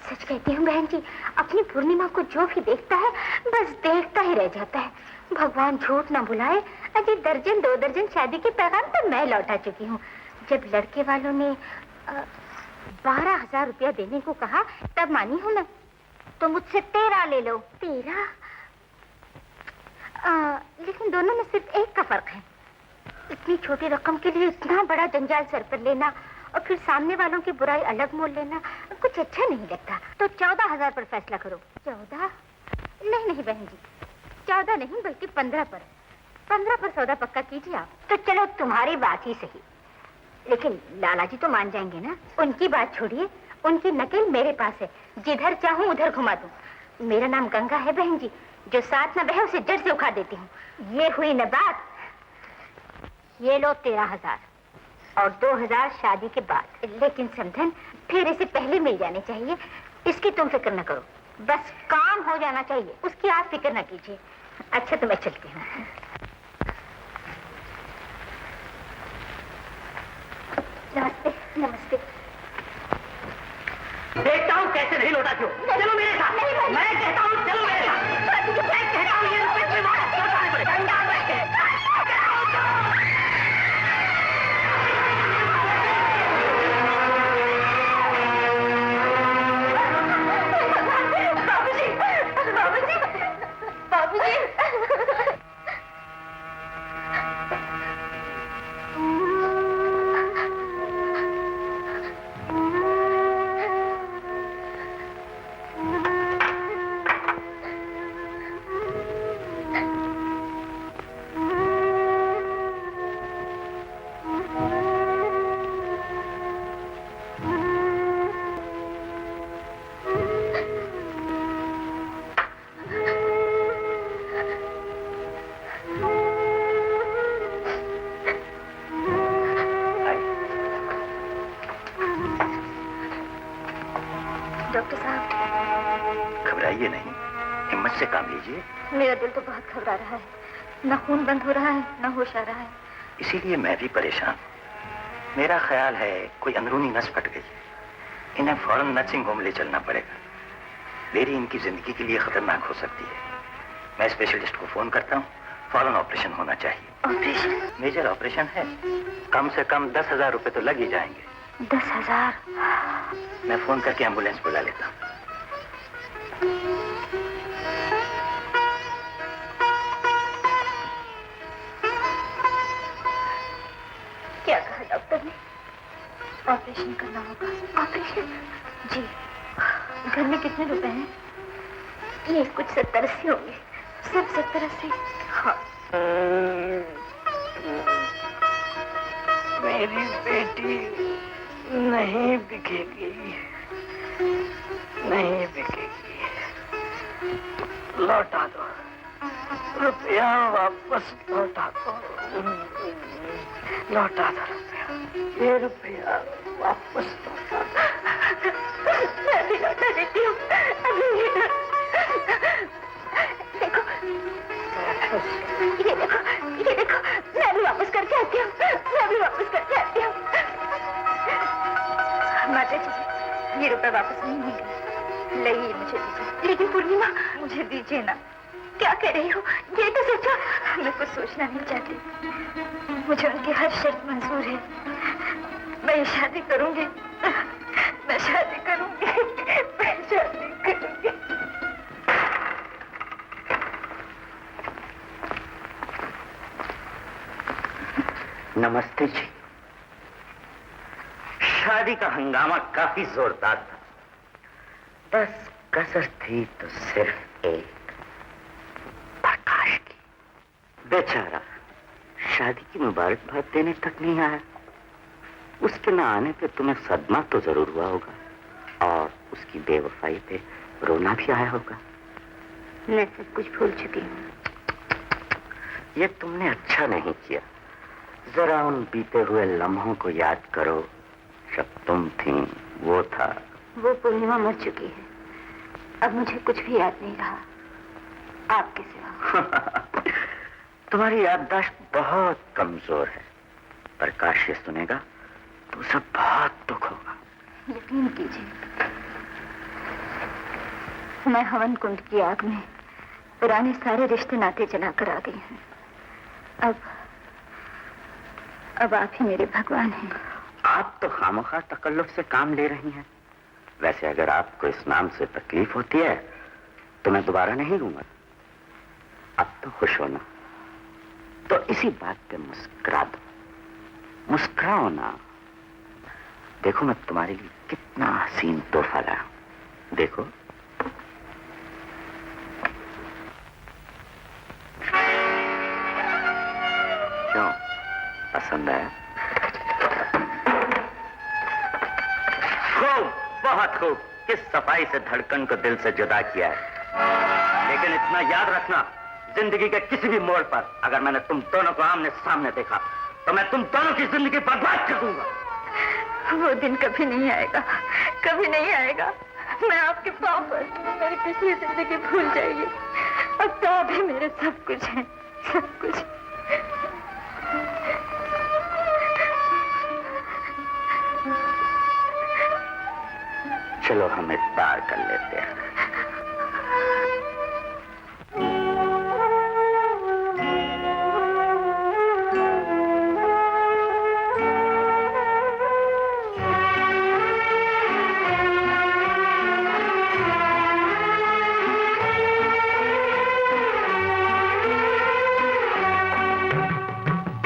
सच कहती हूँ बहन जी, अपनी पूर्णिमा को जो भी देखता है बस देखता ही रह जाता है। भगवान झूठ ना बुलाए, अजी दर्जन 2 दर्जन शादी के पैगाम तो मैं लौटा चुकी हूँ। जब लड़के वालों ने 12,000 रुपया देने को कहा तब मानी हूँ मैं। तो मुझसे 13 ले लो। 13? लेकिन दोनों में सिर्फ एक का फर्क है। इतनी छोटी रकम के लिए इतना बड़ा जंजाल सर पर लेना और फिर सामने वालों की बुराई अलग मोल लेना कुछ अच्छा नहीं लगता। तो 14,000 पर फैसला करो। 14? नहीं बहन जी, 14 नहीं बल्कि 15 पर। 15 पर सौदा पक्का कीजिए आप। तो चलो तुम्हारी बात ही सही, लेकिन लाला जी तो मान जाएंगे ना? उनकी बात छोड़िए, उनकी नकेल मेरे पास है। जिधर चाहूँ उधर घुमा दूँ। मेरा नाम गंगा है बहन जी, जो साथ न बहे उसे जड़ से उखाड़ देती हूँ। ये हुई न बात। ये लो 13,000 और 2,000 शादी के बाद। लेकिन समझन फेरे से पहले मिल जाने चाहिए। इसकी तुम फिक्र न करो, बस काम हो जाना चाहिए, उसकी आप फिक्र न कीजिए। अच्छा, तो मैं चलती हूँ। नमस्ते। नमस्ते। देखता हूँ कैसे नहीं लौटाती हो। चलो मेरे साथ। मैं कहता हूँ चलो मेरे साथ। मैं कहता हूँ ये रुपए लौटाने पड़े। डॉक्टर साहब, घबराइए नहीं, हिम्मत से काम लीजिए। मेरा दिल तो बहुत घबरा रहा है। न खून बंद हो रहा है, न होश आ रहा है। इसीलिए मैं भी परेशान। मेरा ख्याल है कोई अंदरूनी नस फट गई। इन्हें फौरन नर्सिंग होम ले चलना पड़ेगा। देरी इनकी जिंदगी के लिए खतरनाक हो सकती है। मैं स्पेशलिस्ट को फोन करता हूँ, फौरन ऑपरेशन होना चाहिए। ऑपरेशन? मेजर ऑपरेशन है, कम से कम 10,000 रुपए तो लग ही जाएंगे। 10,000? मैं फोन करके एम्बुलेंस बुला लेता हूँ। क्या कहा डॉक्टर ने? ऑपरेशन करना होगा। ऑपरेशन? जी। घर में कितने रुपए हैं? ये कुछ 70-80 होंगे। सब 70-80? हाँ। मेरी बेटी नहीं बिकेगी, नहीं बिकेगी। लौटा दो, रुपया वापस लौटा दो। लौटा दो रुपया, ये रुपया वापस लौटा दो। मैं भी लौटा देती हूँ। देखो, ये देखो, मैं भी वापस करके आती हूँ। मैं रुपए वापस नहीं होंगे। लाइए मुझे दीजिए। लेकिन पूर्णिमा, मुझे दीजिए ना। क्या कह रही हो? ये तो सोचो। मैं कुछ सोचना नहीं चाहती। मुझे उनकी हर शर्त मंजूर है। मैं शादी करूंगी। मैं शादी करूंगी। मैं शादी करूंगी। नमस्ते जी। शादी का हंगामा काफी जोरदार था। बस कसर थी तो सिर्फ एक, प्रकाश की। बेचारा शादी की मुबारकबाद देने तक नहीं आया। उसके न आने पे तुम्हें सदमा तो जरूर हुआ होगा और उसकी बेवफाई पे रोना भी आया होगा। मैं सब कुछ भूल चुकी हूँ। ये तुमने अच्छा नहीं किया। जरा उन बीते हुए लम्हों को याद करो जब तुम थी, वो था। वो पूर्णिमा मर चुकी है। अब मुझे कुछ भी याद नहीं रहा आपके सिवा। तुम्हारी याददाश्त बहुत कमजोर है। प्रकाश ये सुनेगा तो उसे बहुत दुख होगा। यकीन कीजिए, मैं हवन कुंड की आग में पुराने सारे रिश्ते नाते जलाकर आ गई हूँ। अब आप ही मेरे भगवान हैं। आप तो खामखा तकल्लुफ से काम ले रही हैं। वैसे अगर आपको इस नाम से तकलीफ होती है तो मैं दोबारा नहीं लूंगा। अब तो खुश होना। तो इसी बात पे मुस्कुरा दो। मुस्कुराओ ना। देखो मैं तुम्हारे लिए कितना हसीन तोहफा लाया। देखो। क्यों, पसंद आया? खूब, बहुत खूब। किस सफाई से धड़कन को दिल से जुदा किया है। लेकिन इतना याद रखना, जिंदगी के किसी भी मोड़ पर अगर मैंने तुम दोनों को आमने सामने देखा तो मैं तुम दोनों की जिंदगी बर्बाद कर दूंगा। वो दिन कभी नहीं आएगा, कभी नहीं आएगा। मैं आपके पाँव पर मेरी पिछली जिंदगी भूल जाइए। अब तो आप ही मेरे सब कुछ हैं, सब कुछ। चलो हम इफ्तार कर लेते हैं।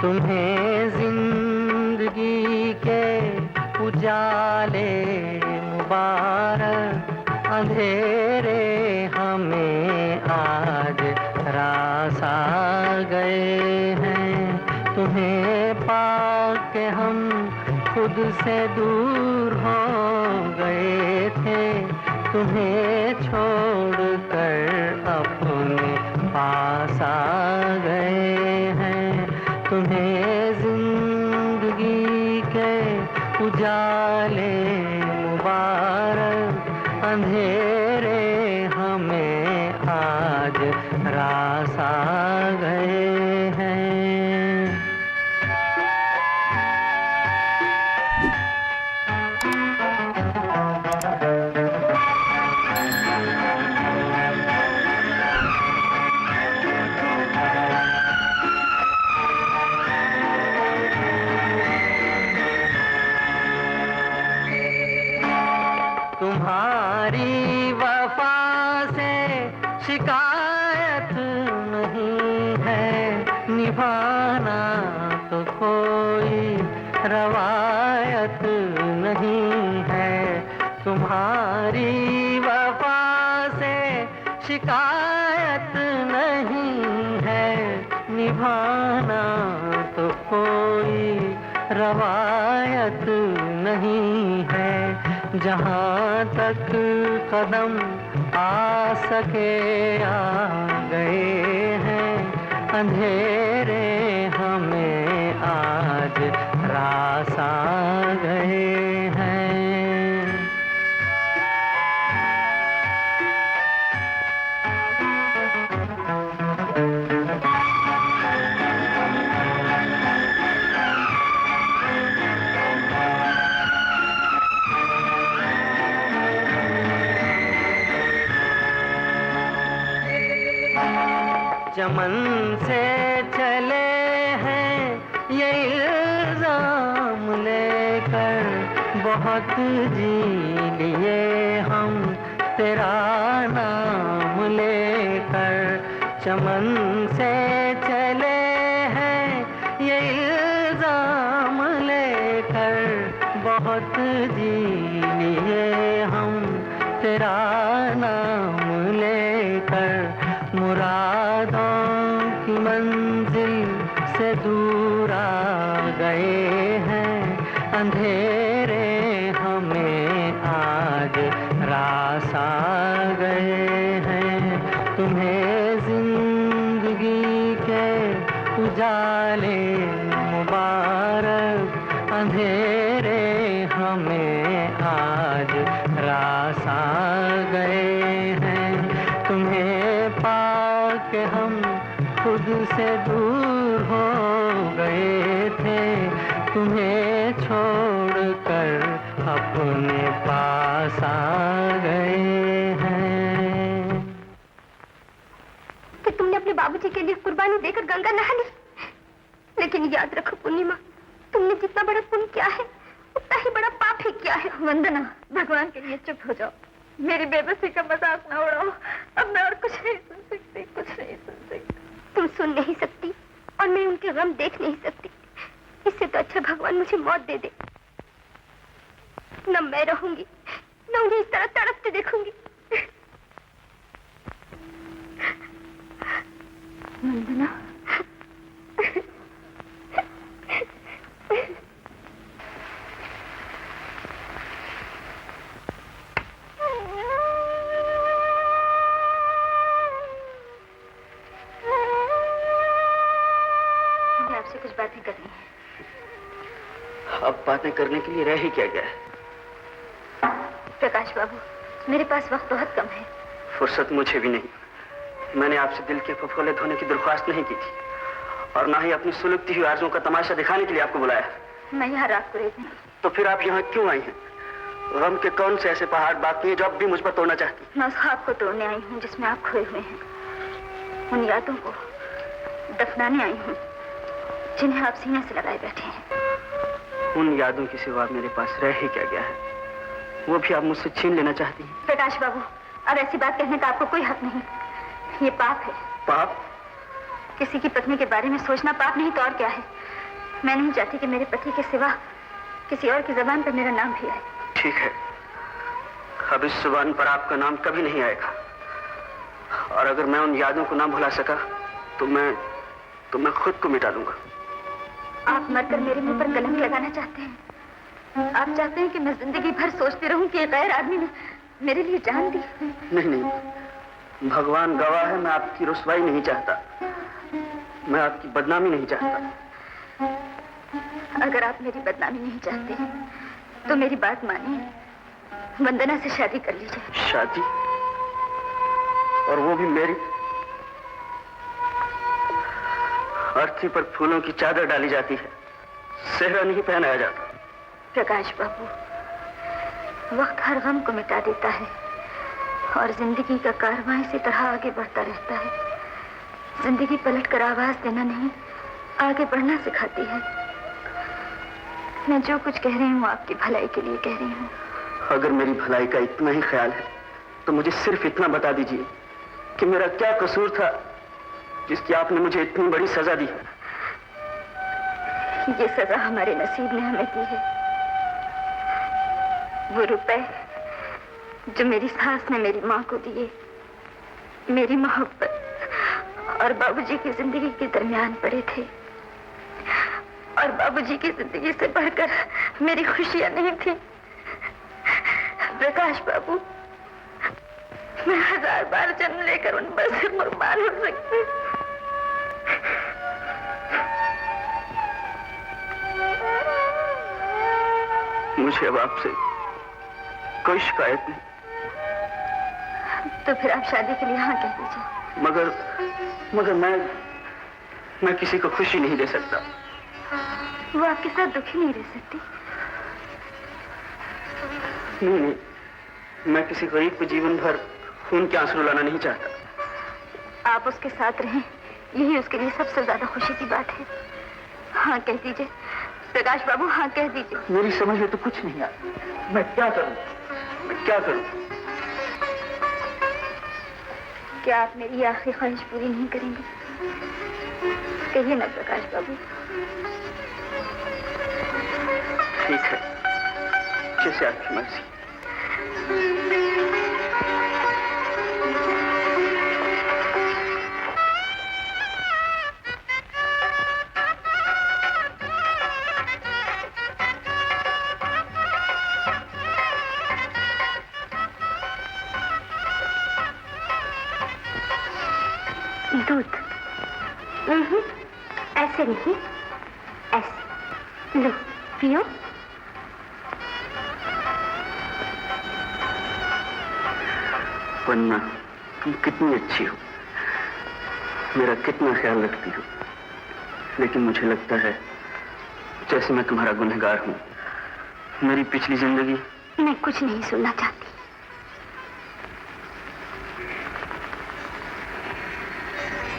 तुम्हें जिंदगी के उजाले मुबारक, अंधेरे हमें आज रास आ गए हैं। तुम्हें पाके हम खुद से दूर हो गए थे। तुम्हें छोड़कर अपने पास आ गए हैं। तुम्हें जिंदगी के उजाले मुबारक, अंधेरे हमें आज रास आ गए हैं। तुम्हारी वफा से शिकायत नहीं है, निभाना तो कोई रवायत नहीं है। तुम्हारी वफा से शिकायत नहीं है, निभाना तो कोई रवायत नहीं है। जहाँ तक कदम आ सके आ गए हैं। अंधेरे हमें आज रास आ गए हैं। चमन से चले हैं ये इल्जाम लेकर, बहुत जी लिए हम तेरा नाम लेकर। चमन से चले हैं ये इल्जाम लेकर, बहुत जी लिए हम तेरा नाम लेकर। मुरादों की मंजिल से दूर आ गए हैं, अंधेरे हमें आज रास आ गए हैं। तुम्हें जिंदगी के उजाले मुबारक, अंधेरे हमें आज रास आ गए हैं। तुम्हें पाके हम खुद से दूर हो गए थे, तुम्हें छोड़कर अपने पास आ गए हैं। कि तुमने अपने बाबूजी के लिए कुर्बानी देकर गंगा नहा ली, लेकिन याद रखो पूर्णिमा, तुमने जितना बड़ा पुण्य किया है उतना ही बड़ा पाप ही किया है। वंदना, भगवान के लिए चुप हो जाओ, मेरी बेबसी का मजाक ना उड़ाओ। अब मैं और कुछ नहीं सुन सकती, कुछ नहीं सुन सकती। तुम सुन नहीं सकती और मैं उनके गम देख नहीं सकती। इससे तो अच्छा भगवान मुझे मौत दे दे। न मैं रहूंगी, न उन्हें इस तरह तड़पते देखूंगी। वंदना, आपसे कुछ बातें करनी है। अब बातें करने के लिए रह ही क्या गया है? प्रकाश बाबू, मेरे पास वक्त बहुत कम है। फुर्सत मुझे भी नहीं। मैंने आपसे दिल के फफोले धोने की दरख्वास्त नहीं की थी, और ना ही अपनी सुलगती हुई आरज़ुओं का तमाशा दिखाने के लिए आपको बुलाया। मैं यहाँ रात को रहती हूँ। तो फिर आप यहाँ क्यों आई हैं? गम के कौन से ऐसे पहाड़ बाकी हैं जो अब भी मुझ पर तोड़ना चाहती? मैं उस ख्वाब को तोड़ने आई हूँ जिसमें आप खोए हुए हैं। उन यादों को दफनाने आई हूँ जिन्हें आप सीने से लगाए बैठे हैं। उन यादों की सिवा मेरे पास रह ही क्या गया है? वो भी आप मुझसे छीन लेना चाहती हैं? प्रकाश बाबू, अब ऐसी बात कहने का आपको कोई हक नहीं। ये पाप है। पाप? किसी की पत्नी के बारे में सोचना पाप नहीं तो और क्या है? मैं नहीं चाहती कि मेरे पति के सिवा किसी और की जबान पर मेरा नाम भी आए। ठीक है, अब इस जुबान पर आपका नाम कभी नहीं आएगा। और अगर मैं उन यादों को ना भुला सका तो मैं खुद को मिटा लूंगा। आप मरकर मेरे मुंह पर कलंक लगाना चाहते हैं। आप चाहते हैं कि मैं जिंदगी भर सोचती रहूं कि एक गैर आदमी ने मेरे लिए जान दी। नहीं, भगवान गवाह है, मैं आपकी रुसवाई नहीं चाहता, मैं आपकी बदनामी नहीं चाहता। अगर आप मेरी बदनामी नहीं चाहते तो मेरी बात मानिए, वंदना से शादी कर लीजिए। शादी? और वो भी मेरी? अर्थी पर फूलों की चादर डाली जाती है, सेहरा नहीं पहनाया जाता। प्रकाश बाबू, वक्त हर गम को मिटा देता है और जिंदगी का कारवां इसी तरह आगे बढ़ता रहता है। जिंदगी पलट कर आवाज देना नहीं, आगे बढ़ना सिखाती है। मैं जो कुछ कह रही हूँ आपकी भलाई के लिए कह रही हूँ। अगर मेरी भलाई का इतना ही ख्याल है तो मुझे सिर्फ इतना बता दीजिए कि मेरा क्या कसूर था जिसकी आपने मुझे इतनी बड़ी सजा दी है। ये सजा हमारे नसीब ने हमें दी है। वो रुपए जो मेरी सास ने मेरी माँ को दिए, मेरी मोहब्बत और बाबूजी की जिंदगी के दरमियान पड़े थे, और बाबूजी की जिंदगी से बढ़कर मेरी खुशियां नहीं थी। प्रकाश बाबू, मैं 1000 बार जन्म लेकर उन पर से कुर्बान हो सकती। मुझे अब आपसे कोई शिकायत नहीं। तो फिर आप शादी के लिए हाँ कह दीजिए। मगर मैं किसी को खुशी नहीं दे सकता। वो आपके साथ दुखी नहीं रह सकती। नहीं, मैं किसी गरीब को जीवन भर खून के आंसू रुलाना नहीं चाहता। आप उसके साथ रहें यही उसके लिए सबसे ज्यादा खुशी की बात है। हाँ कह दीजिए प्रकाश बाबू, हाँ कह दीजिए। मेरी समझ में तो कुछ नहीं आता। मैं क्या करूं? मैं क्या करूं? क्या आप मेरी आखिरी ख्वाहिश पूरी नहीं करेंगे? कहिए ना प्रकाश बाबू। ठीक है, जैसे आपकी मर्जी। दूध? ऐसे नहीं, ऐसे लो पियो। वन्ना, तुम कितनी अच्छी हो, मेरा कितना ख्याल रखती हो, लेकिन मुझे लगता है जैसे मैं तुम्हारा गुनहगार हूं। मेरी पिछली जिंदगी। मैं कुछ नहीं सुनना चाहती।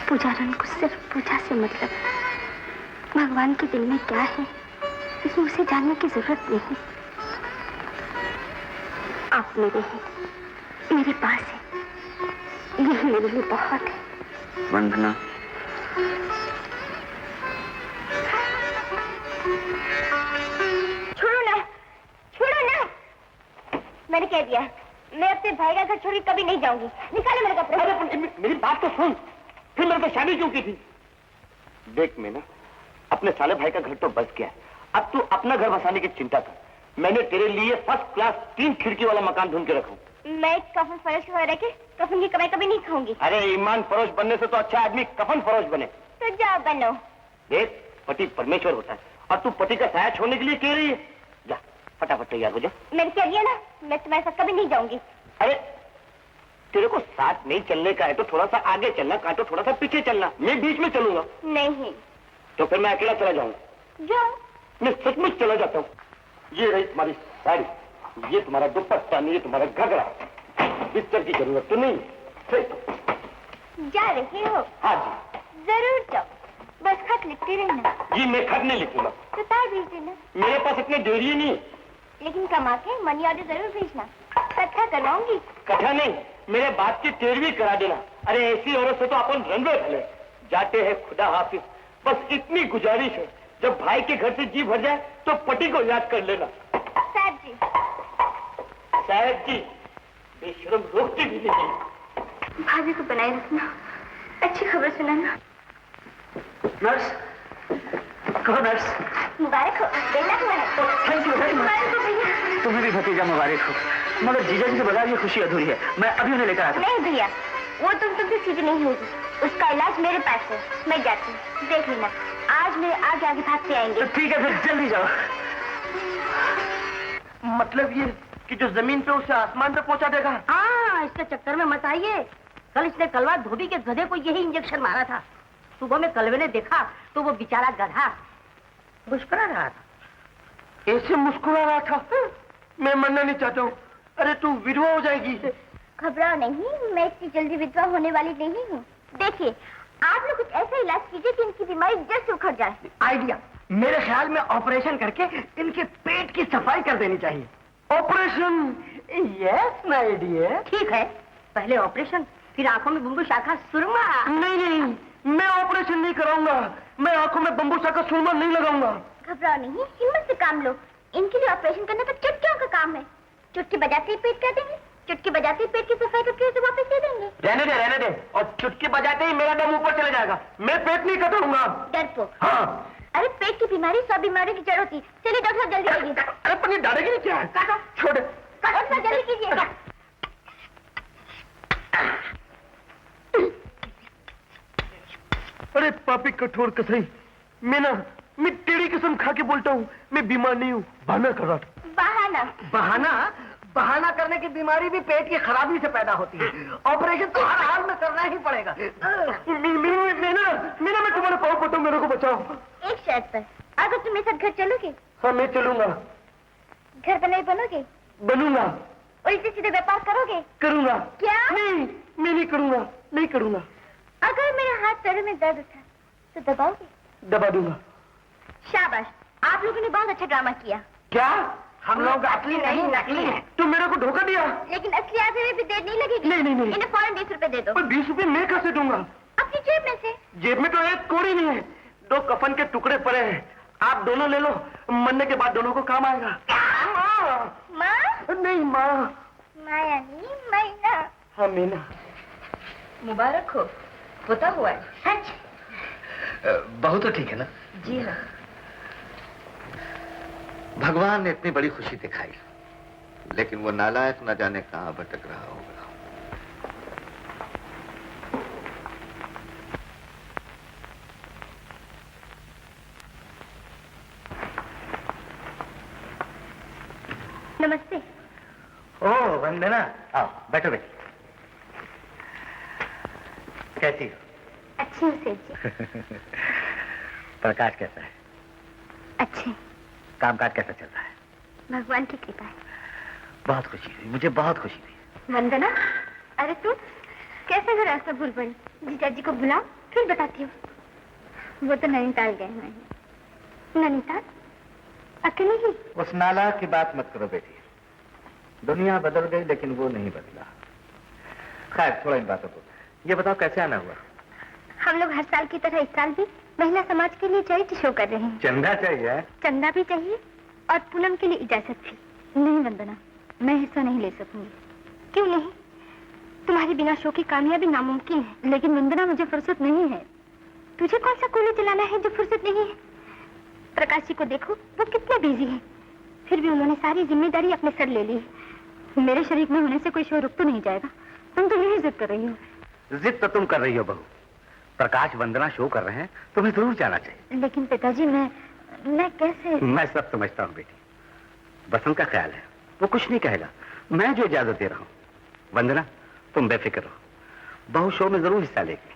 पूजारन को सिर्फ पूजा से मतलब है। भगवान के दिल में क्या है ये उसे जानने की जरूरत नहीं। आप मेरे हैं, मेरे पास है, यही मेरे लिए बहुत है। वंदना, छोड़ो ना, छोड़ो ना। मैंने कह दिया मैं अपने भाई का घर छोड़ के कभी नहीं जाऊंगी। निकालो मेरे कपड़े। अरे मेरी बात तो सुन, फिर मेरे को शादी क्यों की थी? देख मीना, अपने साले भाई का घर तो बच गया, अब तू अपना घर बसाने की चिंता कर। मैंने तेरे लिए फर्स्ट क्लास 3 खिड़की वाला मकान ढूंढ के रखा हूं। मैं कफन फरोश के रह के कफन की कमाई कभी नहीं खाऊंगी। अरे ईमान फरोश बनने से तो अच्छा आदमी कफन फरोश बने। तो जाओ बनो। देख, पति परमेश्वर होता है और तू पति का साया छोड़ने के लिए कह रही है। जा फटाफट तैयार हो जा। मैंने कह दिया ना, मैं तुम्हारे साथ कभी नहीं जाऊंगी। अरे तेरे को साथ नहीं चलने का है तो थोड़ा सा आगे चलना, कांटो थोड़ा सा पीछे चलना। मैं बीच में चलूंगा। नहीं। तो फिर मैं अकेला चला जाऊंगा। जाओ। मैं सचमुच चला जाता हूँ। ये रही तुम्हारी साड़ी, ये तुम्हारा दुपट्टा, ये तुम्हारा घगरा। बिस्तर की जरूरत तो नहीं। जा रही हो? हाँ जी। जरूर जाओ, बस खत लिखती रहना। जी मैं खत नहीं लिखूंगा। तो तार भेज देना। मेरे पास इतने देरी नहीं, लेकिन कमा के मनी ऑर्डर जरूर भेजना। कथा करवाऊंगी। कथा नहीं, मेरे बात की 13वीं करा देना। अरे ऐसी औरत से तो अपन रनवे भले जाते हैं। खुदा हाफिज। बस इतनी गुजारिश है, जब भाई के घर से जी भर जाए तो पति को याद कर लेना। साहब जी। साहब जी, बेशरम रोकती भी नहीं। भाभी को बनाए रखना, अच्छी खबर सुनाना। नर्स, कहो नर्स। मुबारक हो, बेटा हुआ है। Thank you very much. मुबारक हो भैया। तुम्हें भी भतीजा मुबारक हो, मगर जीजा जी के बगैर ये खुशी अधूरी है। मैं अभी उन्हें लेकर आता हूँ। नहीं भैया, वो तुमसे सीधी नहीं होगी। उसका इलाज मेरे पास है, मैं जाती हूँ। देख लेना, आज मेरे आगे आगे भागते आएंगे। तो ठीक है, फिर जल्दी जाओ। मतलब ये कि जो जमीन पे उसे आसमान पे पहुंचा देगा। हाँ, इसके चक्कर में मत आइए। कल इसने कलवा धोबी के गधे को यही इंजेक्शन मारा था। सुबह में कलवे ने देखा तो वो बेचारा गधा मुस्कुरा रहा था। ऐसे मुस्कुरा रहा था? मैं मरना नहीं चाहता हूँ। अरे तू विधवा हो जाएगी। घबराओ नहीं, मैं इतनी जल्दी विधवा होने वाली नहीं हूँ। देखिए, आप लोग कुछ ऐसा इलाज कीजिए कि इनकी बीमारी जड़ से उखड़ जाए। आइडिया, मेरे ख्याल में ऑपरेशन करके इनके पेट की सफाई कर देनी चाहिए। ऑपरेशन? Yes my dear. ठीक है, पहले ऑपरेशन, फिर आंखों में बम्बू शाखा सुरमा। नहीं नहीं, मैं ऑपरेशन नहीं कराऊंगा। मैं आंखों में बम्बू शाखा सुरमा नहीं लगाऊंगा। घबराओ नहीं, हिम्मत से काम लो। इनके लिए ऑपरेशन करने पर चुटकियों का काम है। चुटकी बजाते ही पेट कर देंगे, चुटकी बजाते ही पेट की सफाई करके उसे वापस दे देंगे। रहने दे। और चुटकी बजाते ही मेरा दम ऊपर चले जाएगा। मैं पेट नहीं कटूंगा। डरपोक। हाँ। अरे पेट की बीमारी 100 बीमारियों की जड़ होती। चलिए डॉक्टर साहब जल्दी आइए। अरे पन्नी डालेगी नहीं क्या? छोड़। डॉक्टर साहब जल्दी कीजिए। अरे पापी कठोर कसाई, मैं तेरी कसम खा के बोलता हूँ, मैं बीमार नहीं हूँ, बहाना कर रहा था। बहाना? बहाना करने की बीमारी भी पेट की खराबी से पैदा होती है। ऑपरेशन तो हर हाल में करना ही पड़ेगा। मैं तुम्हारे पाँव पड़ता हूँ, मेरे को बचाओ। एक शर्त पर, अगर तुम मेरे साथ घर चलोगे? हाँ मैं चलूंगा। घर बनाए बनोगे? बनूंगा। उल्टे सीधे व्यापार करोगे? करूंगा। क्या? नहीं, मैं नहीं करूंगा। अगर मेरे हाथ पैरों में दर्द था तो दबाओगे? दबा दूंगा। शाबाश, आप लोगों ने बहुत अच्छा ड्रामा किया। क्या हम लोग असली नहीं नकली हैं? तुम मेरे को धोखा दिया। लेकिन असली आते हुए भी देर नहीं लगेगी। नहीं, नहीं, नहीं। इन्हें फौरन 20 रुपए दे दो। पर 20 रुपए मैं कैसे दूंगा? अपनी जेब में से। जेब में तो एक कोड़ी नहीं है, 2 कफन के टुकड़े पड़े हैं। आप दोनों ले लो, मरने के बाद दोनों को काम आएगा। माँ? नहीं माँ। माँ यानी मैना। हाँ मीना। मुबारक हो, होता हुआ है। सच? बहू तो ठीक है ना? जी हाँ। भगवान ने इतनी बड़ी खुशी दिखाई, लेकिन वो नालायक न जाने कहां भटक रहा होगा। नमस्ते। ओ वंदना, आओ बैठो बैठो। कैसी हो? अच्छी हूँ सेठ जी। प्रकाश कैसा है? अच्छे। कामकाज कैसा चल रहा है? भगवान की कृपा है। बहुत खुशी हुई, मुझे बहुत खुशी हुई। वंदना, अरे तू कैसे घर रास्ता भूल पड़ी? जीजा जी को बुलाओ, फिर बताती हूँ। वो तो नैनीताल गए हुए हैं। नैनीताल? अकेले ही? उस नाला की बात मत करो बेटी। दुनिया बदल गई लेकिन वो नहीं बदला। खैर छोड़ो इन बातों को। ये बताओ कैसे आना हुआ? हम लोग हर साल की तरह इस साल भी महिला समाज के लिए चैरिटी शो कर रहे हैं। चंदा चाहिए? चंदा भी चाहिए और पूनम के लिए इजाजत भी। नहीं वंदना, मैं हिस्सा नहीं ले सकूंगी। क्यों नहीं? तुम्हारे बिना शो की कामयाबी नामुमकिन है। लेकिन वंदना, मुझे फुर्सत नहीं है। तुझे कौन सा कूली चलाना है जो फुर्सत नहीं है? प्रकाश जी को देखो, वो कितने बिजी हैं। फिर भी उन्होंने सारी जिम्मेदारी अपने सर ले ली है। मेरे शरीक में होने से कोई शो रुक तो नहीं जाएगा। तुम तो यही जिद कर रही हो। जिद तो तुम कर रही हो बहू। प्रकाश वंदना शो कर रहे हैं, तुम्हें जरूर जाना चाहिए। लेकिन पिताजी, मैं कैसे? मैं सब समझता हूँ बेटी। बसंत का ख्याल है, वो कुछ नहीं कहेगा। मैं जो इजाजत दे रहा हूँ। वंदना, तुम बेफिक्र रहो, बहू शो में जरूर हिस्सा लेगी।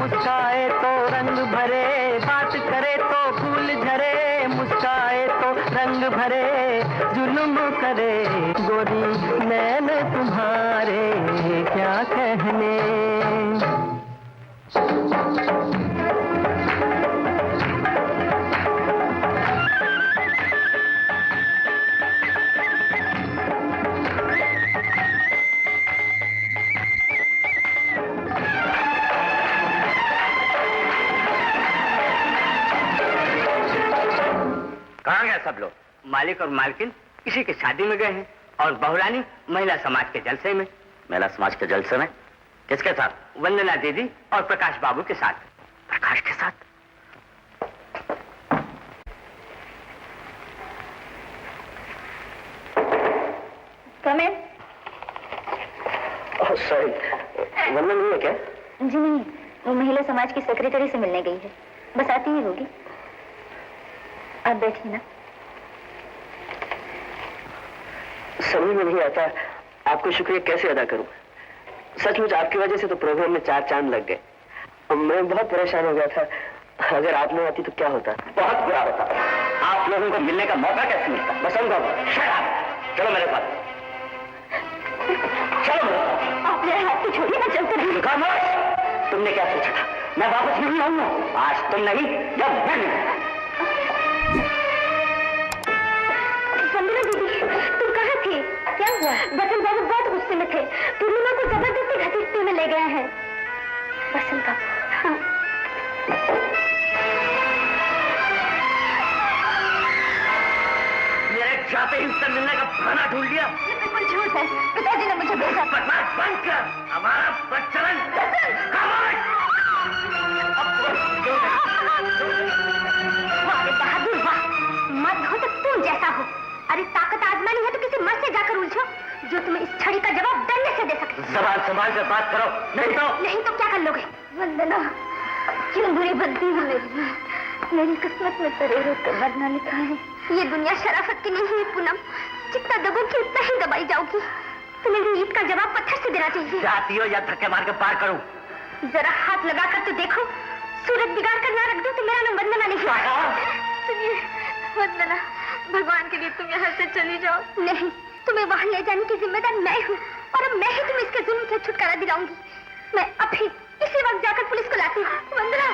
मुस्काए तो रंग भरे, बात करे तो फूल झरे, मुस्काए तो रंग भरे, जुल्म करे गोरी नैन तुम्हारे क्या कहने। कहाँ गए सब लोग? मालिक और मालकिन किसी की शादी में गए हैं और बहुरानी महिला समाज के जलसे में। महिला समाज के जलसे में? किसके साथ? वंदना दीदी और प्रकाश बाबू के साथ। प्रकाश के साथ? कम इन। सॉरी, वंदना नहीं है क्या? जी नहीं, वो महिला समाज की सेक्रेटरी से मिलने गई है, बस आती ही होगी। आप बैठिए ना। समझ में नहीं आता आपको शुक्रिया कैसे अदा करूं। सचमुच आपकी वजह से तो प्रोग्राम में 4 चांद लग गए। मैं बहुत परेशान हो गया था, अगर आप नहीं आती तो क्या होता? बहुत बुरा होता। आप लोगों को मिलने का मौका कैसे मिलता? बस समझो। चलो मेरे साथ, चलो मेरे साथ। आप मेरे हाथ को छोड़िए, मैं चलते रहिए। खामोश! तुमने क्या सोचा था मैं वापस नहीं आऊंगा? आज तुम नहीं, जब मैं नहीं। वंदना दीदी, तुम कहाँ थी? क्या हुआ? बसंत बाबू बहुत गुस्से में थे, पूर्णिमा को जबरदस्ती घसीटते में ले गए हैं। बसंत बाबू? हाँ। मेरे जाते ही उससे मिलने का बहाना ढूंढ लिया। ये बिल्कुल झूठ है, पिताजी ने मुझे भेजा। बकवास बंद कर, हमारा प्रचलन। वाह बहादुर वाह, मत हो तो तुम जैसा हो। अरे ताकत आजमानी है तो किसी मर्द से जाकर उलझो जो तुम्हें इस छड़ी का जवाब डंडे से दे सके। जबान संभाल कर बात करो, नहीं तो क्या कर लोगे? वंदना, क्यों बुरी बनती है मेरी किस्मत में तो रो कर मरना लिखा है। ये दुनिया शराफत की नहीं है पूनम, जितना दबोगी उतना ही दबाई जाओगी। तुम्हें मेरी ईद का जवाब पत्थर से देना चाहिए। चाहती हो या धक्के मार के पार करूं? जरा हाथ लगा कर तो देखो, सूरज बिगाड़ कर ना रख दो तो मेरा नाम वंदना नहीं। सुनिए वंदना, भगवान के लिए तुम यहाँ से चली जाओ। नहीं, तुम्हें वहाँ ले जाने की जिम्मेदार मैं हूँ और अब मैं ही तुम्हें इसके जुल्म से छुटकारा दिलाऊंगी। मैं अभी इसी वक्त जाकर पुलिस को लाती हूँ। वंदना,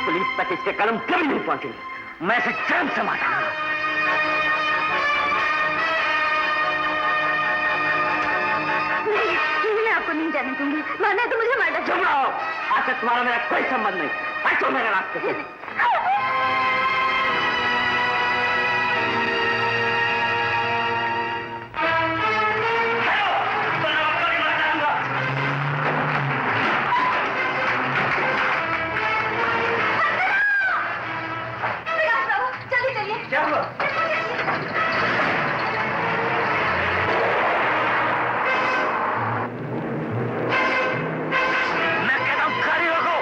पुलिस तक इसके कलम कभी नहीं पहुंचेंगे। मैं इसे जान से मार डालूंगा। मैं आपको नहीं जाने दूंगी, माना तो मुझे मार डालो। चुप रहो, आज से तुम्हारा मेरा कोई संबंध नहीं। हटो मेरे रास्ते से। चलिए चलिए। क्या हुआ? मैं कहता हूँ गाड़ी रोको।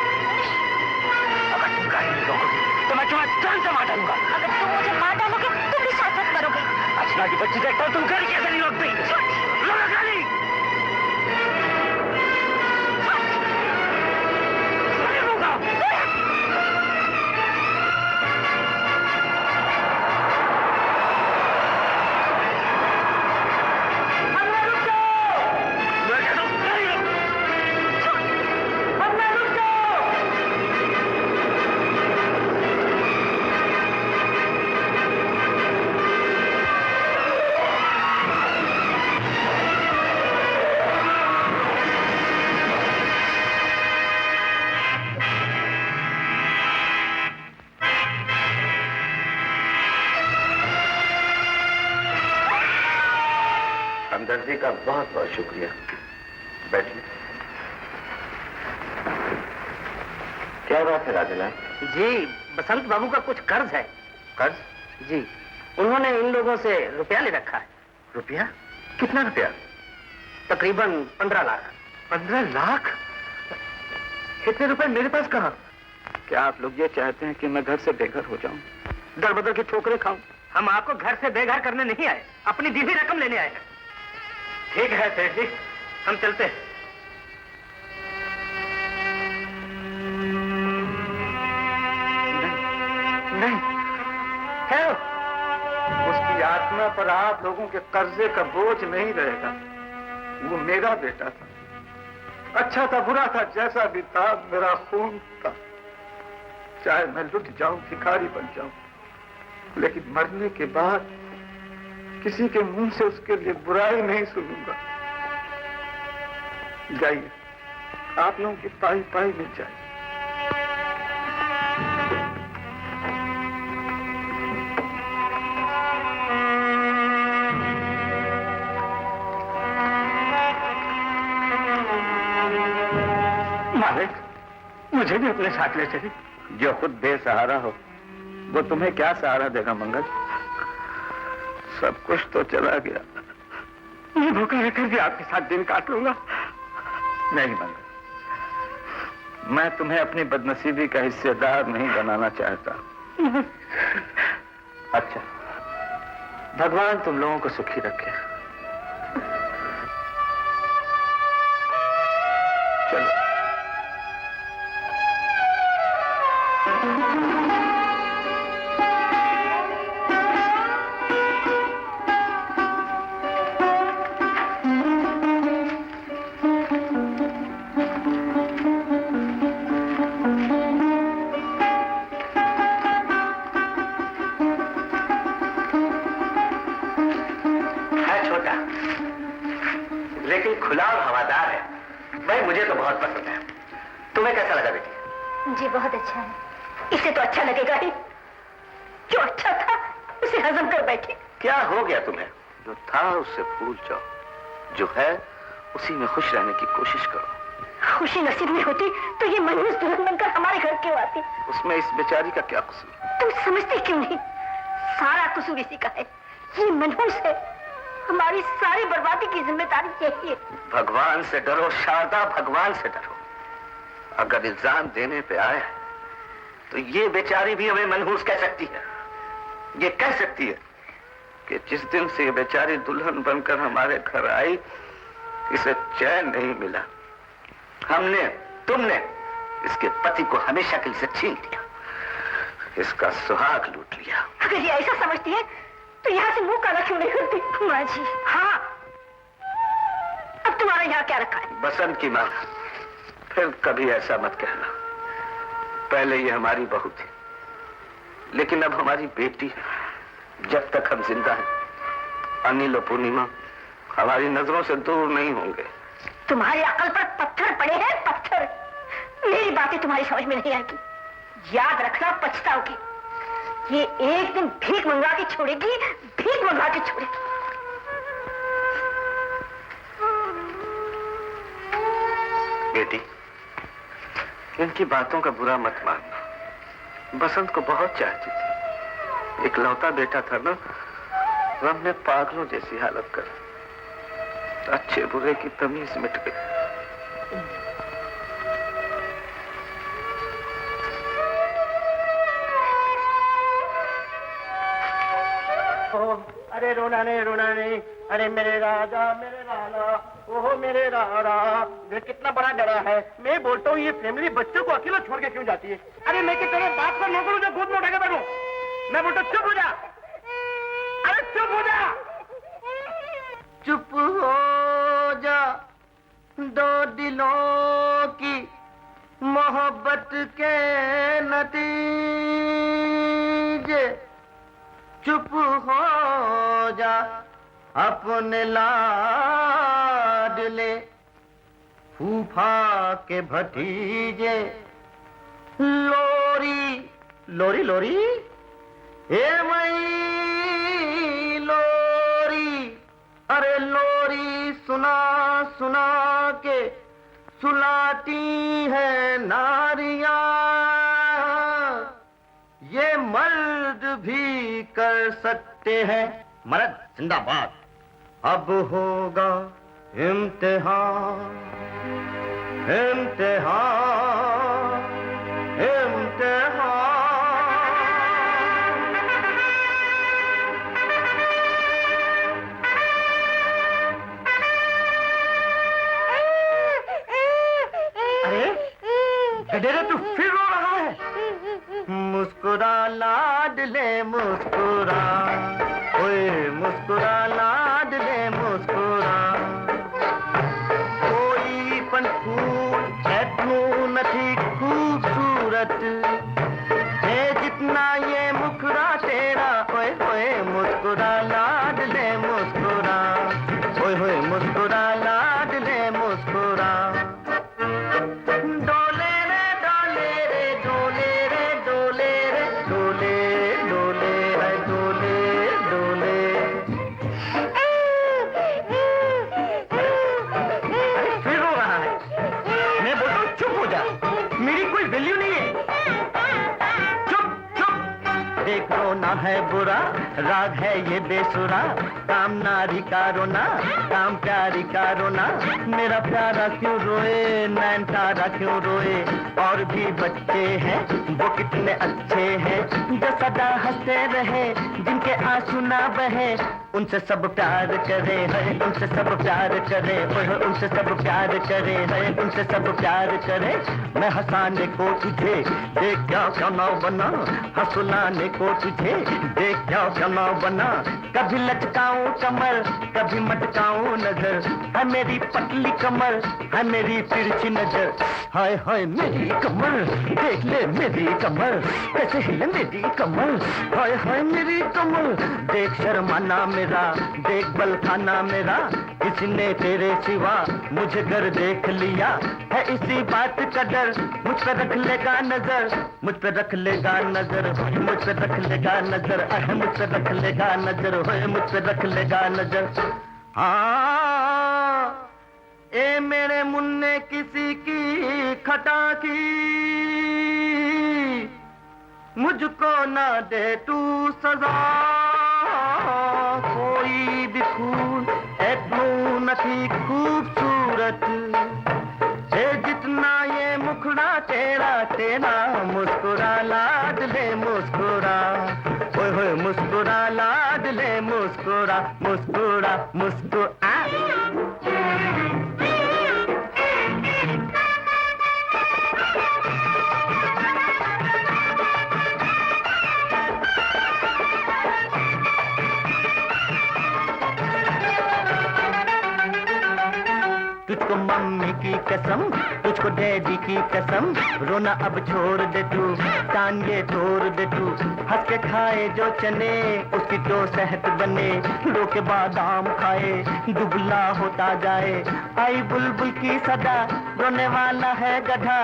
अगर तुम गाड़ी नहीं रोकोगे तो मैं तुम्हें जान से मार डालूंगा। अगर तुम मुझे मार डालोगे तुम भी साथ साथ मरोगे। अच्छा की बच्ची देखता हूँ तुम गाड़ी कैसे नहीं रोकती। रोको गाड़ी। हमदर्दी का बहुत बहुत शुक्रिया। बैठिए। क्या बात है राजेलाल? जी, बसंत बाबू का कुछ कर्ज है। कर्ज? जी, उन्होंने इन लोगों से रुपया ले रखा है। रुपया? कितना रुपया? तकरीबन 15 लाख। 15 लाख? इतने रुपए मेरे पास कहाँ? क्या आप लोग ये चाहते हैं कि मैं घर से बेघर हो जाऊं, दर बदर की ठोकरें खाऊं? हम आपको घर से बेघर करने नहीं आए, अपनी दी हुई रकम लेने आए हैं। ठीक है सेठ जी, हम चलते हैं। तुम्हारा पर आप लोगों के कर्जे का बोझ नहीं रहेगा। वो मेरा बेटा था, अच्छा था बुरा था जैसा भी था, मेरा खून था। चाहे मैं लुट जाऊं, भिखारी बन जाऊं, लेकिन मरने के बाद किसी के मुंह से उसके लिए बुराई नहीं सुनूंगा। जाइए, आप लोगों की पाई पाई में जाइए। मालिक, मुझे भी अपने साथ ले चलिए। जो खुद बेसहारा हो वो तुम्हें क्या सहारा देगा मंगल? सब कुछ तो चला गया। ये मौका लेकर भी आपके साथ दिन काट लूंगा। नहीं मंगल, मैं तुम्हें अपनी बदनसीबी का हिस्सेदार नहीं बनाना चाहता। अच्छा, भगवान तुम लोगों को सुखी रखे। चलो। लेकिन खुला और हवादार है। भाई मुझे तो बहुत पसंद है। तुम्हें कैसा लगा बेटी? जी बहुत अच्छा है। इसे तो अच्छा लगेगा ही। जो अच्छा था उसे हजम कर बैठे। क्या हो गया तुम्हें? जो था उससे भूल जाओ, जो है उसी में खुश रहने की कोशिश करो। खुशी नसीब में होती तो ये मनहूस दुल्हन बनकर हमारे घर क्यों आती? उसमें इस बेचारी का क्या कसूर? तुम समझते क्यों नहीं? सारा कसूर इसी का है। ये मनहूस है। हमारी सारी बर्बादी की जिम्मेदारी यही है। भगवान से डरो शारदा, भगवान से डरो। अगर इल्जाम देने पे आए तो ये बेचारी भी हमें मनहूस कह सकती है। ये कह सकती है कि जिस दिन से ये बेचारी दुल्हन बनकर हमारे घर आई, इसे चैन नहीं मिला। हमने, तुमने इसके पति को हमेशा के लिए से छीन लिया, इसका सुहाग लूट लिया। अगर ये ऐसा समझती है तो यहाँ से मुंह काला क्यों नहीं करती? माँ जी। हाँ, अब तुम्हारा यहाँ क्या रखा है? बसंत की माँ, फिर कभी ऐसा मत कहना। पहले ये हमारी बहू थी, लेकिन अब हमारी बेटी है। जब तक हम जिंदा हैं, अनिल और पूर्णिमा हमारी नजरों से दूर नहीं होंगे। तुम्हारी अकल पर पत्थर पड़े हैं, पत्थर। मेरी बातें तुम्हारी समझ में नहीं आएगी। याद रखना, पछताओगी। ये एक दिन भीख मंगवा के छोड़ेगी, भीख मंगवा के छोड़ेगी। बेटी, इनकी बातों का बुरा मत मानना। बसंत को बहुत चाहती थी। एक लौता बेटा था ना, रब ने पागलों जैसी हालत कर। अच्छे बुरे की तमीज मिट गई। अरे रोना नहीं, अरे मेरे राजा मेरे लाला, ओहो मेरे राजा। ये कितना बड़ा डरा है। मैं बोलता हूँ ये फैमिली बच्चों को अकेला छोड़ के क्यों जाती है? अरे मैं कि तेरे बाप को नौकरू जो गोद में उठा के बैठूं? मैं बोलता चुप हो जा। अरे चुप हो जा, चुप हो जा। दो दिलों की मोहब्बत के नतीजे। चुप हो जा, अपने लाडले फूफा के भतीजे। लोरी लोरी लोरी, ए मई लोरी। अरे लोरी सुना सुना के सुलाती है नारियां। ये मर्द भी कर सकते हैं। मर्द जिंदाबाद। अब होगा इम्तिहान, इम्तिहान, इम्तिहान। अरे गधेरे, तू फिर रो रहा है? मुस्कुरा लाडले मुस्कुरा, ओए मुस्कुरा लाडले मुस्कुरा कोई पण फूल एटनू नथी खूबसूरत है जितना ये मुखड़ा तेरा ओए ओए मुस्कुरा लाडले मुस्कुरा ओए होए मुस्कुरा लाडले मुस्कुरा डोले रे डोले रे डोले रे डोले रे डोले डोले है डोले डोले अरे फिर रो रहा है मैं बोलता हूँ चुप हो जा मेरी कोई वैल्यू नहीं है चुप चुप देख रोना है बुरा राग है ये बेसुरा काम नारी का रोना काम प्यारी का रोना मेरा प्यारा क्यों रोए नैन तारा क्यों रोए और भी बच्चे हैं वो कितने अच्छे हैं जो सदा हंसते रहे जिनके आंसू ना बहे उनसे सब प्यार करे है उनसे सब प्यार करे ओए उनसे सब प्यार करे है उनसे सब प्यार करे मैं हंसाने को तुझे देख क्या क्या नाव बना हंसुलाने को तुझे देख क्या क्या नाव बना कभी लचकाऊं कमर कभी मटकाऊं नजर है मेरी पतली कमर है मेरी तिरछी नजर हाय हाय मेरी कमर देख ले मेरी कमर कैसे हिले मेरी कमर हाय हाय मेरी कमर देख शर्माना मेरा देख बल खाना मेरा किसने तेरे सिवा मुझे घर देख लिया है इसी बात का डर मुझ पर रख लेगा नजर मुझ पर रख लेगा नजर मुझ पर रख लेगा नजर मुझ पर रख लेगा नजर मुझ पर रख लेगा नजर हाँ ए मेरे मुन्ने किसी की खटा की मुझको ना दे तू सजा कोई भी फूल एटनू नथी खूबसूरत है जितना ये मुखड़ा तेरा तेरा मुस्कुरा लाडले मुस्कुरा ओए होए मुस्कुरा लाडले मुस्कुरा मुस्कुरा मुस्कुरा तुझको मम्मी की कसम तुझको डैडी की कसम रोना अब छोड़ दे तू कान ये तोड़ दे तू हंस के खाए जो चने उसकी तो सेहत बने रो के बादाम खाए दुबला होता जाए आई बुलबुल की सदा रोने वाला है गधा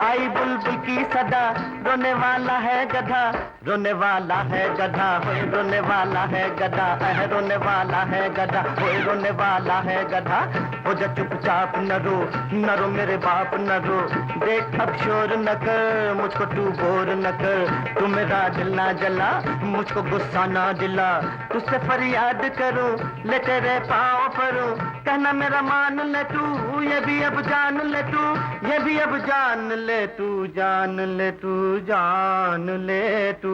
आई बुलबुल की सदा रोने वाला है गधा रोने वाला है गधा रोने वाला है गधा रोने वाला है गधा रोने वाला है गधा हो जा चुपचाप न रो मेरे बाप न रो देख अब शोर न कर मुझको तू बोर न कर तू मेरा दिल ना जला मुझको गुस्सा ना दिला तुझसे फरियाद करूं ले तेरे पाँव परूं कहना मेरा मान ले तू ये भी अब जान ले तू ये भी अब जान ले तू जान ले तू जान ले तू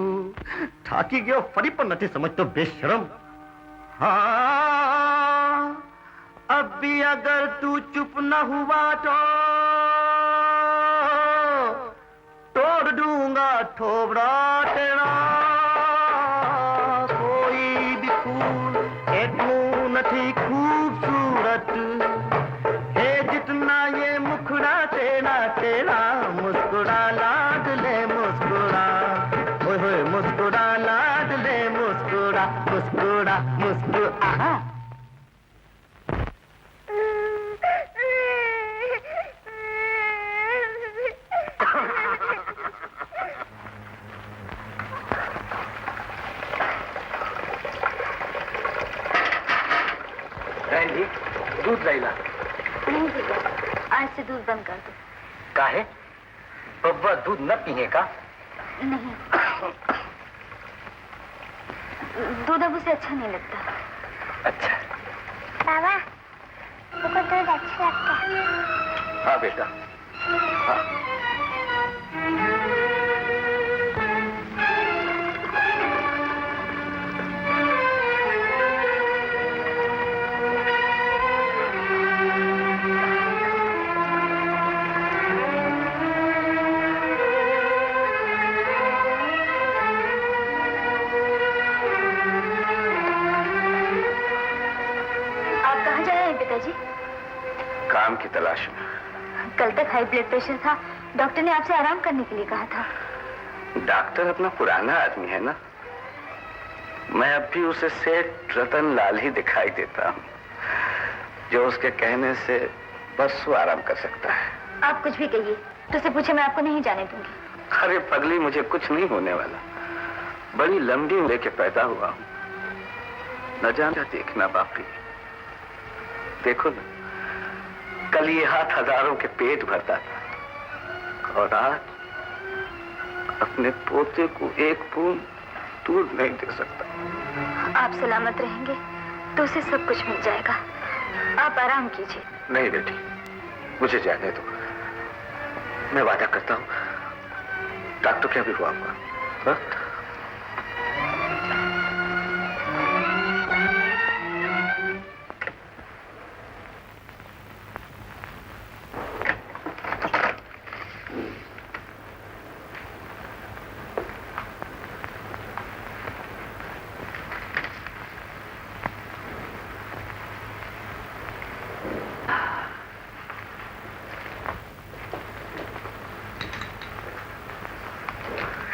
થાકી ગયો ફરી પણ નથી સમજતો બેશરમ हाँ अब भी अगर तू चुप न हुआ तो तोड़ दूंगा थोबड़ा तेरा कोई भी फूल एटनू नथी खूबसूरत है जितना ये मुखड़ा तेरा तेरा मुस्कुरा लाडले मुस्कुरा ओए होए मुस्कुरा लाडले मुस्कुरा मुस्कुरा मुस्कुरा जी दूध लाइला नहीं भैया आज से दूध बंद कर दो काहे बब्बा दूध न पिए का नहीं दूध अब उसे अच्छा नहीं लगता अच्छा बाबा तुमको दूध अच्छा लगता है हाँ बेटा हाँ काम की तलाश में। कल तक हाई ब्लड प्रेशर था, डॉक्टर ने आपसे आराम करने के लिए कहा था। डॉक्टर अपना पुराना आदमी है ना, मैं अब भी उसे सेठ रतन लाल ही दिखाई देता हूँ, जो उसके कहने से बस वो आराम कर सकता है। आप कुछ भी कहिए, तो से पूछे मैं आपको नहीं जाने दूंगी। अरे पगली, मुझे कुछ नहीं होने वाला, बड़ी लंबी उम्र के पैदा हुआ हूँ, न जाना देखना बाकी। देखो ना, कल ये हाथ हजारों के पेट भरता था और आज अपने पोते को एक बूंद दूध नहीं दे सकता। आप सलामत रहेंगे तो उसे सब कुछ मिल जाएगा, आप आराम कीजिए। नहीं बेटी, मुझे जाने दो, मैं वादा करता हूँ डॉक्टर क्या भी हुआ होगा। हाँ?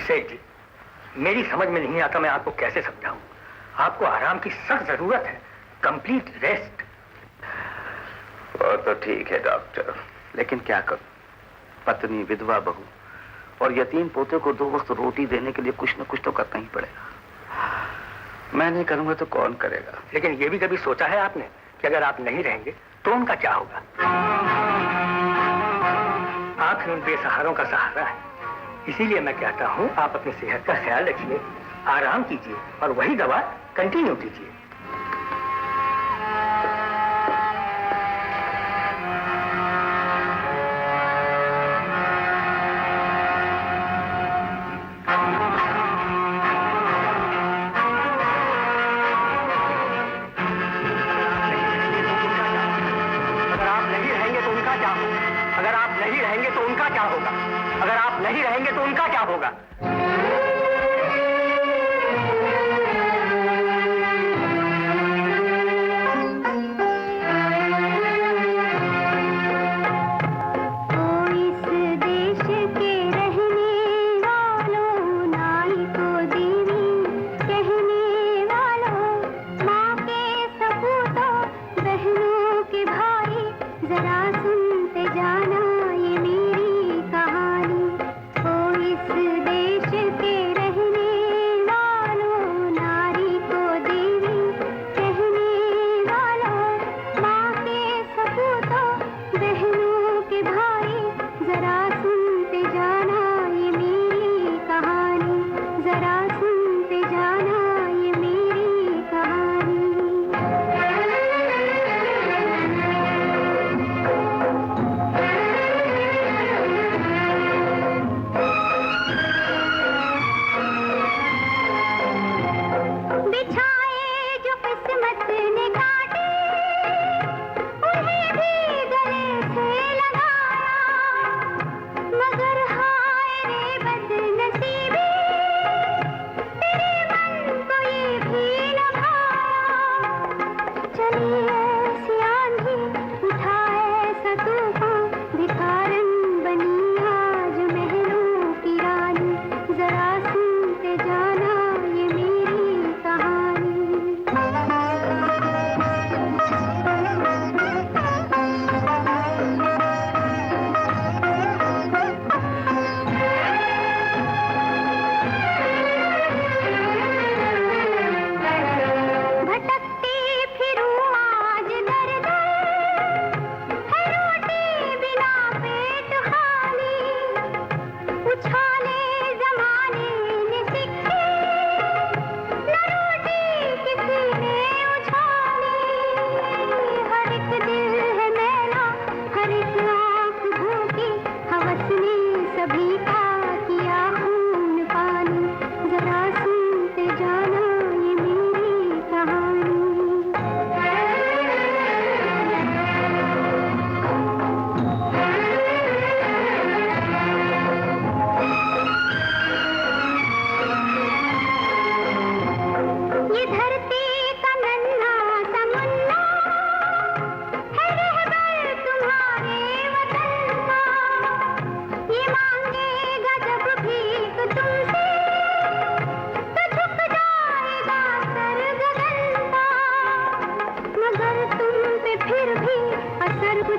सेठ जी, मेरी समझ में नहीं आता मैं आपको कैसे समझाऊं। आपको आराम की सख्त जरूरत है, कंप्लीट रेस्ट। वो तो ठीक है डॉक्टर, लेकिन क्या करूं, पत्नी, विधवा बहू और यतीम पोते को 2 वक्त रोटी देने के लिए कुछ न कुछ तो करना ही पड़ेगा। मैं नहीं करूंगा तो कौन करेगा। लेकिन ये भी कभी सोचा है आपने कि अगर आप नहीं रहेंगे तो उनका क्या होगा? आप ही उन बेसहारों का सहारा है। इसीलिए मैं कहता हूं आप अपनी सेहत का ख्याल रखिए, आराम कीजिए और वही दवा कंटिन्यू कीजिए। अगर आप नहीं रहेंगे तो उनका क्या होगा? अगर आप नहीं रहेंगे तो उनका क्या होगा? अगर आप नहीं रहेंगे तो उनका क्या होगा?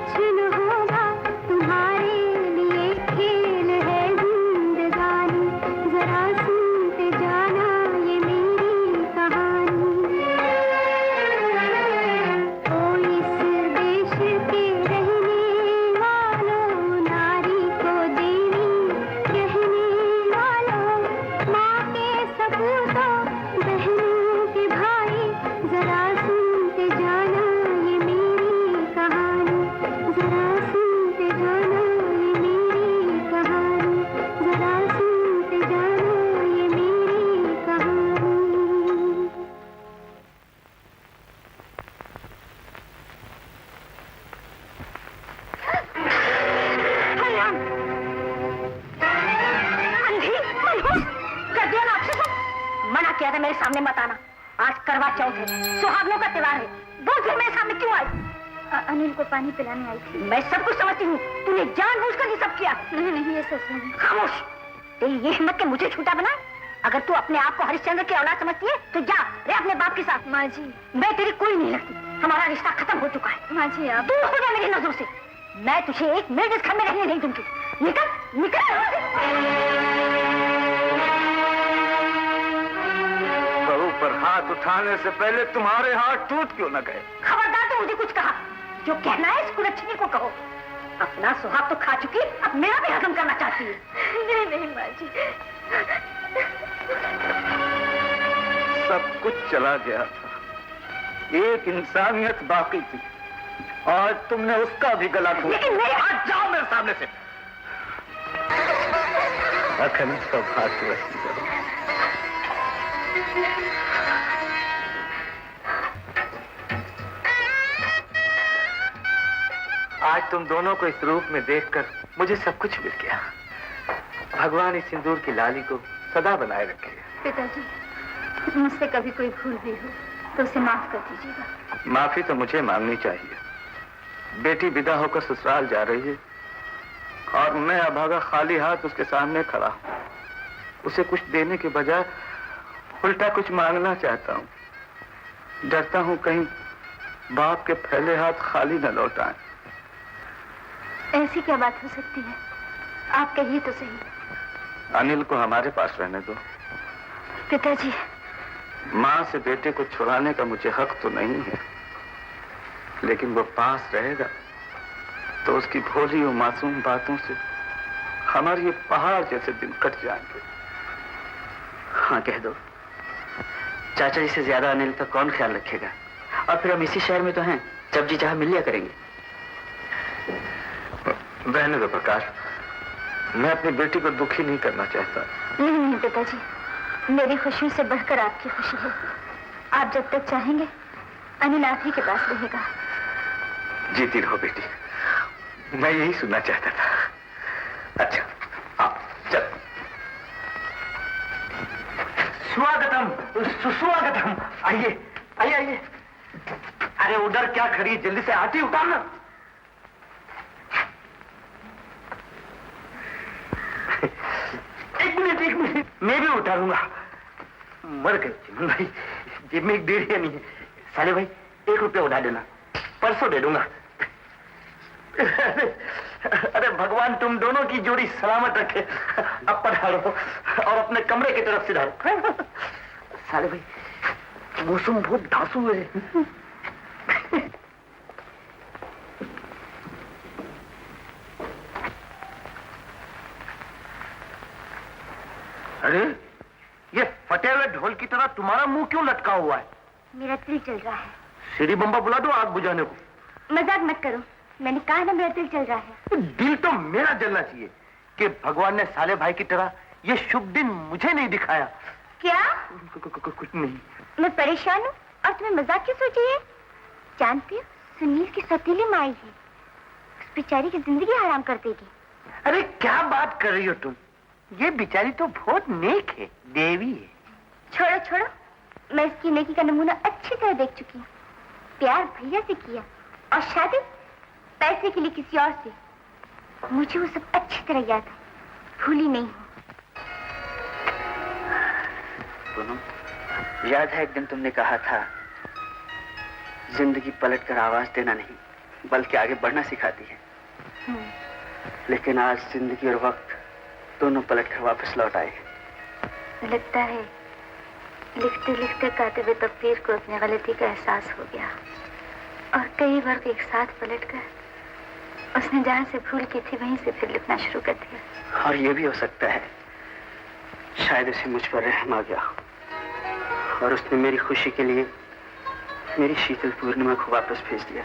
कुछ न होगा तुम्हारे लिए खेल है जिंदगानी, जरा सुनते जाना ये मेरी कहानी। ओ इस देश के रहने वालों, नारी को देवी कहने वालों, माँ के सपूतों, बहनों के भाई, जरा सुनते जाना ये मेरी कहानी, जरा सुनते जाना ये मेरी कहानी, जरा सुनते जाना ये मेरी कहानी। अंधी मनहूस, कर दिया ना आपसे सब। मना किया था मेरे सामने मत आना। आज करवा चौथ है, सुहागनों का त्योहार है, बोल फिर मेरे सामने क्यों आई? अनिल को पानी पिलाने आई थी। मैं सब कुछ समझती हूँ, तूने जानबूझकर ये सब किया। नहीं ये सच नहीं। खामोश, तेरी ये हिम्मत के मुझे झूठा बना। अगर तू अपने आप को हरिश्चंद्र की औलाद समझती है तो जा रे अपने बाप के साथ। माँ जी, मैं तेरी कोई नहीं लगती, हमारा रिश्ता खत्म हो चुका है। माँ जी आप दूर हो जा मेरी नजरों से। मैं तुझे एक मिनट इस घर में रहने नहीं दूंगी। निकल निकल यहाँ से। बहू पर हाथ उठाने से पहले तुम्हारे हाथ टूट क्यों न गए? खबरदार तो मुझे कुछ कहा, जो कहना है इस कुलच्छनी को कहो। अपना सुहाग तो खा चुकी, अब मेरा भी हजम करना चाहती है। नहीं नहीं माँ जी, सब कुछ चला गया था, एक इंसानियत बाकी थी। आज तुमने उसका भी गला घोटा। लेकिन मेरे हाथ जाओ मेरे सामने से। अखंड सौभाग्यवती करो। आज तुम दोनों को इस रूप में देखकर मुझे सब कुछ मिल गया। भगवान इस सिंदूर की लाली को सदा बनाए रखे। पिताजी, मुझसे कभी कोई भूल भी हो तो उसे माफ कर दीजिएगा। माफी तो मुझे मांगनी चाहिए। बेटी विदा होकर ससुराल जा रही है और मैं अभागा खाली हाथ उसके सामने खड़ा हूं। उसे कुछ देने के बजाय उल्टा कुछ मांगना चाहता हूं। डरता हूं कहीं बाप के फैले हाथ खाली न लौट आए। ऐसी क्या बात हो सकती है, आप कहिए तो सही। अनिल को हमारे पास रहने दो। पिताजी, माँ से बेटे को छुड़ाने का मुझे हक तो नहीं है, लेकिन वो पास रहेगा तो उसकी भोली और मासूम बातों से हमारे ये पहाड़ जैसे दिन कट जाएंगे। हाँ कह दो, चाचा जी से ज्यादा अनिल का कौन ख्याल रखेगा? और फिर हम इसी शहर में तो हैं, जब जी चाहे मिल लिया करेंगे। रहने दो प्रकाश, मैं अपनी बेटी को दुखी नहीं करना चाहता। नहीं नहीं पिताजी, मेरी खुशी से बढ़कर आपकी खुशी है। आप जब तक चाहेंगे अनिल आप ही के पास रहेगा। जीती रहो बेटी, मैं यही सुनना चाहता था। अच्छा हाँ चल। स्वागतम सुस्वागतम। आइए आइए आइए। अरे उधर क्या खड़ी, जल्दी से आती उतारना। एक मिनट मैं भी उतारूंगा। मर गए चिमन भाई, जेब में एक 1.5 नहीं है। साले भाई 1 रुपया उड़ा देना, परसों दे दूंगा। अरे भगवान तुम दोनों की जोड़ी सलामत रखे। अब पधारो और अपने कमरे की तरफ सिधारो। साले भाई मौसम बहुत धांसू है। अरे ये फटे हुए ढोल की तरह तुम्हारा मुंह क्यों लटका हुआ है? मेरा दिल चल रहा है। सीढ़ी बम्बा बुला दो आग बुझाने को। मजाक मत करो, मैंने कहा ना मेरा दिल चल रहा है। दिल तो मेरा जलना चाहिए कि भगवान ने साले भाई की तरह ये शुभ दिन मुझे नहीं दिखाया। क्या? कुछ नहीं। मैं परेशान हूँ और तुम्हें मजाक क्यों सोची है? जानती हो सुनील की सतीली माई है, उस बेचारी की जिंदगी हराम कर देगी। अरे क्या बात कर रही हो तुम? ये बेचारी तो बहुत नेक है, देवी है। छोड़ो छोड़ो, मैं इसकी नेकी का नमूना अच्छी तरह देख चुकी हूँ। प्यार भैया से किया और शादी पैसे के लिए किसी और से। मुझे वो सब अच्छी तरह याद है, भूली नहीं हूँ। पूनम, याद है एक दिन तुमने कहा था जिंदगी पलट कर आवाज देना नहीं बल्कि आगे बढ़ना सिखाती है। लेकिन आज जिंदगी और वक्त दोनों पलट कर वापस लौट आए। लगता है लिखते लिखते कातिब तकदीर को अपनी गलती का एहसास हो गया और कई बार एक साथ पलटकर उसने जहां से भूल की थी वहीं से फिर लिखना शुरू कर दिया। और ये भी हो सकता है शायद उसे मुझ पर रहम आ गया और उसने मेरी खुशी के लिए मेरी शीतल पूर्णिमा को वापस भेज दिया।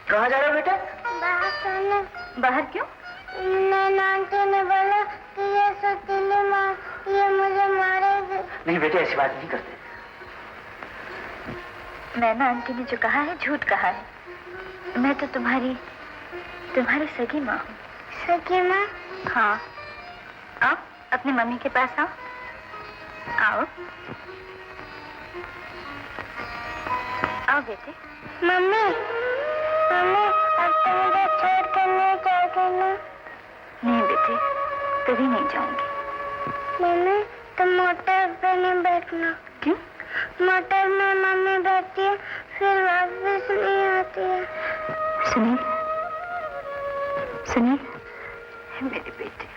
कहाँ जा रहे हो बेटा? बाहर क्यों? आंटी ने बोला कि ये सतीली माँ ये मुझे मारेगी। नहीं बेटे, ऐसी बात नहीं करते। नैना आंटी ने जो कहा है झूठ कहा है। मैं तो तुम्हारी सगी माँ हूँ। सगी माँ? हाँ, आओ अपनी मम्मी के पास आओ। आओ आओ बेटे। मम्मी मम्मी अब तो मुझे छोड़ कर नहीं जाओगी ना? नहीं बेटे, कभी नहीं जाऊंगी। मम्मी तुम मोटर पे नहीं बैठना। क्यों? मोटर में मम्मी बैठती है फिर वापस नहीं आती है। सुनील, सुनील मेरे बेटे।